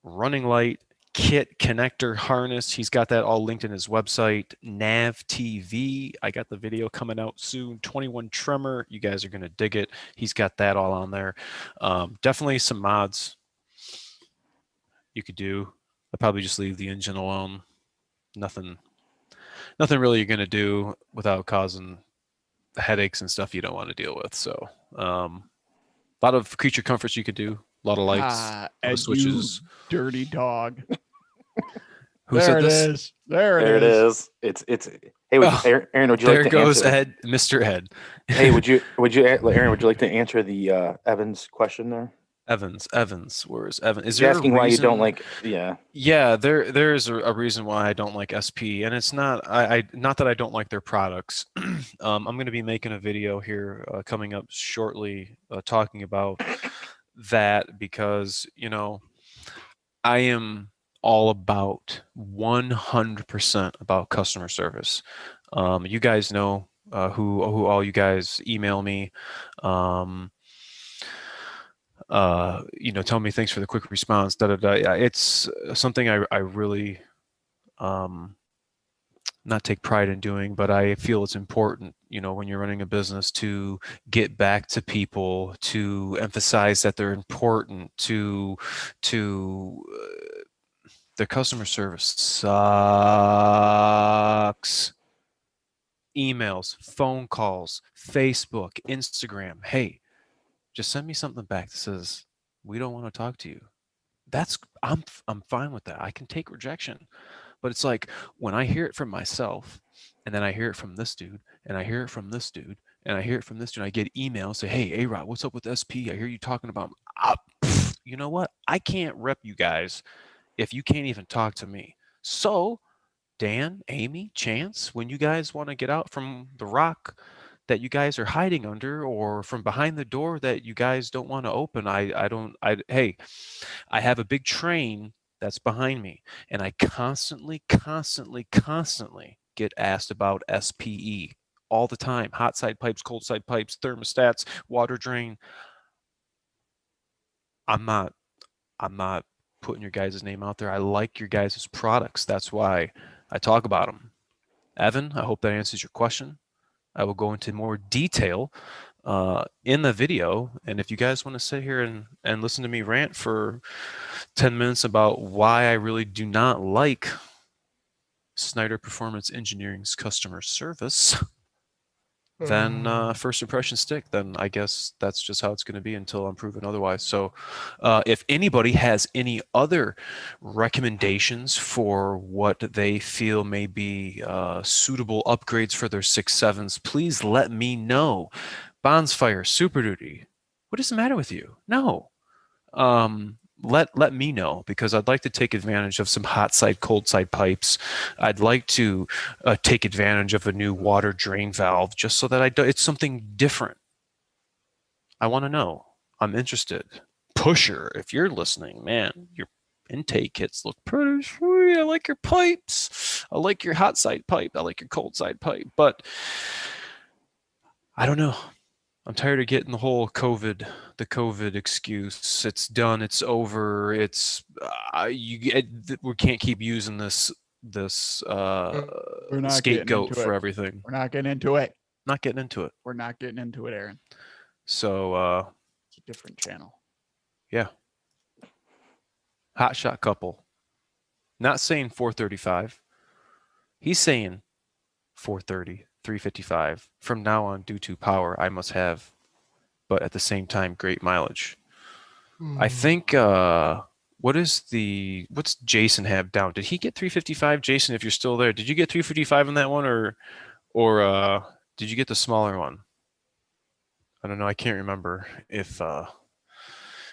[SPEAKER 2] running light kit connector harness. He's got that all linked in his website. Nav TV. I got the video coming out soon. 21 Tremor. You guys are going to dig it. He's got that all on there. Definitely some mods you could do. I'll probably just leave the engine alone. Nothing really you're going to do without causing headaches and stuff you don't want to deal with. So a lot of creature comforts you could do. A lot of lights, a lot
[SPEAKER 5] Ed,
[SPEAKER 2] of switches.
[SPEAKER 5] you dirty dog.
[SPEAKER 2] Who
[SPEAKER 5] there
[SPEAKER 2] said
[SPEAKER 5] it
[SPEAKER 2] this?
[SPEAKER 5] is. There it
[SPEAKER 3] There it
[SPEAKER 5] is.
[SPEAKER 3] is. It's. Hey, Aaron, would you
[SPEAKER 2] There
[SPEAKER 3] like to
[SPEAKER 2] goes
[SPEAKER 3] answer?
[SPEAKER 2] Ed, Mr. Ed.
[SPEAKER 3] Hey, Aaron, would you like to answer the Evans question there?
[SPEAKER 2] Evans. Where is Evan? Is
[SPEAKER 3] He's
[SPEAKER 2] there
[SPEAKER 3] asking
[SPEAKER 2] a
[SPEAKER 3] why you don't
[SPEAKER 2] reason-
[SPEAKER 3] like? Yeah.
[SPEAKER 2] Yeah, there is a reason why I don't like SP, and it's not not that I don't like their products. I'm going to be making a video here coming up shortly talking about that because I am all about 100% about customer service. You guys know who all you guys email me. Tell me thanks for the quick response. Yeah, it's something I really not take pride in doing, but I feel it's important, when you're running a business to get back to people, to emphasize that they're important, to their customer service sucks. Emails, phone calls, Facebook, Instagram. Hey, just send me something back that says we don't want to talk to you. I'm fine with that. I can take rejection. But it's like when I hear it from myself, and then I hear it from this dude, and I hear it from this dude, and I hear it from this dude, I get emails say, hey, ARod, what's up with SP? I hear you talking about you know what? I can't rep you guys if you can't even talk to me. So Dan, Amy, Chance, when you guys want to get out from the rock that you guys are hiding under or from behind the door that you guys don't want to open, hey, I have a big train that's behind me, and I constantly get asked about SPE all the time. Hot side pipes, cold side pipes, thermostats, water drain. I'm not putting your guys' name out there. I like your guys' products. That's why I talk about them. Evan, I hope that answers your question. I will go into more detail in the video. And if you guys want to sit here and listen to me rant for 10 minutes about why I really do not like Snyder Performance Engineering's customer service, then first impressions stick. Then I guess that's just how it's going to be until I'm proven otherwise. So if anybody has any other recommendations for what they feel may be suitable upgrades for their 6.7s, please let me know. Bonfire, Super Duty, what does the matter with you? No. Let me know, because I'd like to take advantage of some hot side, cold side pipes. I'd like to take advantage of a new water drain valve just so that it's something different. I want to know. I'm interested. Pusher, if you're listening, man, your intake kits look pretty sweet. I like your pipes. I like your hot side pipe. I like your cold side pipe. But I don't know. I'm tired of getting the whole COVID excuse. It's done. It's over. It's we can't keep using this
[SPEAKER 5] We're not
[SPEAKER 2] scapegoat for everything.
[SPEAKER 5] We're not getting into it.
[SPEAKER 2] Not getting into it.
[SPEAKER 5] We're not getting into it, Aaron.
[SPEAKER 2] So
[SPEAKER 5] it's a different channel.
[SPEAKER 2] Yeah. Hot shot couple. Not saying 435. He's saying 430, 355. From now on, due to power, I must have, but at the same time, great mileage. I think what's Jason have down? Did he get 355? Jason, if you're still there, did you get 355 on that one, or did you get the smaller one? I don't know. I can't remember if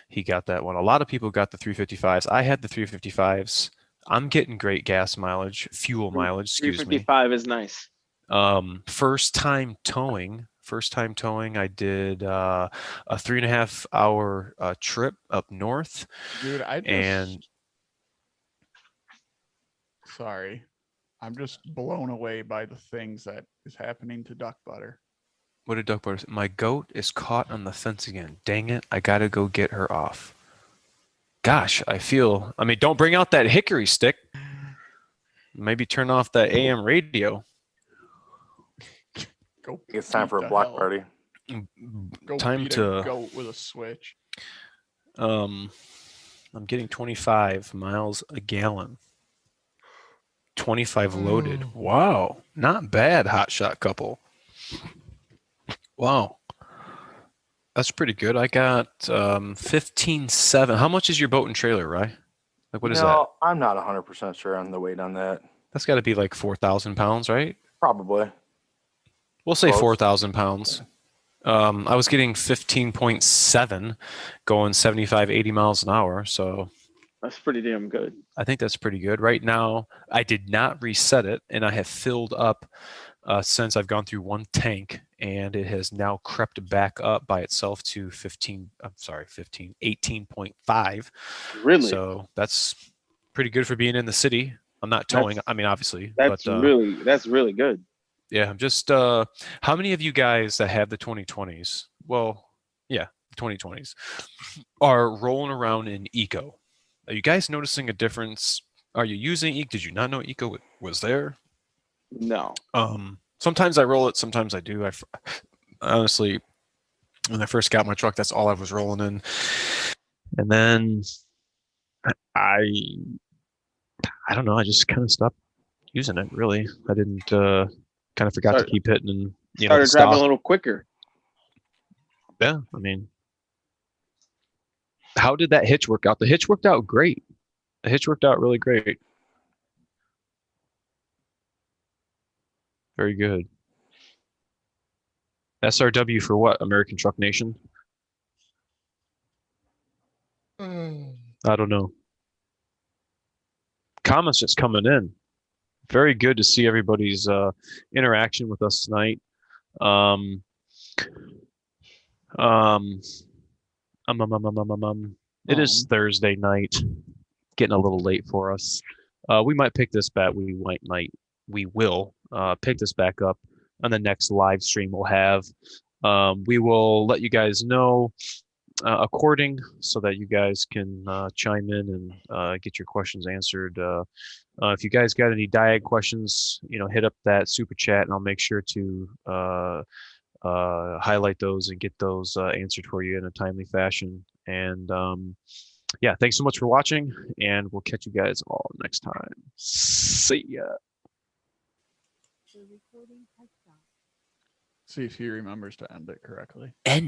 [SPEAKER 2] he got that one. A lot of people got the 355s. I had the 355s. I'm getting great gas mileage, fuel mileage, excuse me.
[SPEAKER 4] 355 is nice.
[SPEAKER 2] First time towing, I did a 3.5 hour trip up north.
[SPEAKER 5] Dude, sorry. I'm just blown away by the things that is happening to duck butter.
[SPEAKER 2] What did duck butter say? My goat is caught on the fence again. Dang it, I gotta go get her off. Gosh, don't bring out that hickory stick. Maybe turn off that AM radio.
[SPEAKER 3] It's time for a block party.
[SPEAKER 2] Time to
[SPEAKER 5] go with a switch.
[SPEAKER 2] I'm getting 25 miles a gallon. 25 loaded. Wow, not bad, hot shot couple. Wow, that's pretty good. I got 15.7. How much is your boat and trailer, Rye? Like, what is that?
[SPEAKER 3] I'm not 100% sure on the weight on that.
[SPEAKER 2] That's got to be like 4,000 pounds, right?
[SPEAKER 3] Probably.
[SPEAKER 2] We'll say 4,000 pounds. I was getting 15.7 going 75, 80 miles an hour. So
[SPEAKER 4] that's pretty damn good.
[SPEAKER 2] I think that's pretty good. Right now, I did not reset it, and I have filled up since I've gone through one tank, and it has now crept back up by itself to 18.5.
[SPEAKER 4] Really?
[SPEAKER 2] So that's pretty good for being in the city. I'm not towing. Obviously.
[SPEAKER 4] That's really good.
[SPEAKER 2] Yeah, I'm just how many of you guys that have the 2020s? Well, yeah, the 2020s are rolling around in Eco. Are you guys noticing a difference? Are you using Eco? Did you not know Eco was there?
[SPEAKER 4] No.
[SPEAKER 2] Sometimes I roll it, sometimes I do. Honestly, when I first got my truck, that's all I was rolling in. And then I don't know, I just kind of stopped using it, really. I didn't kind of forgot to keep hitting and
[SPEAKER 4] started driving a little quicker.
[SPEAKER 2] Yeah, how did that hitch work out? The hitch worked out great. The hitch worked out really great. Very good. SRW for what? American Truck Nation? I don't know. Comments just coming in. Very good to see everybody's interaction with us tonight. It is Thursday night, getting a little late for us. We might pick this back. We will pick this back up on the next live stream we'll have. We will let you guys know according so that you guys can chime in and get your questions answered. If you guys got any diag questions, hit up that super chat and I'll make sure to highlight those and get those answered for you in a timely fashion. And yeah, thanks so much for watching, and we'll catch you guys all next time. See ya.
[SPEAKER 5] See if he remembers to end it correctly.
[SPEAKER 2] End.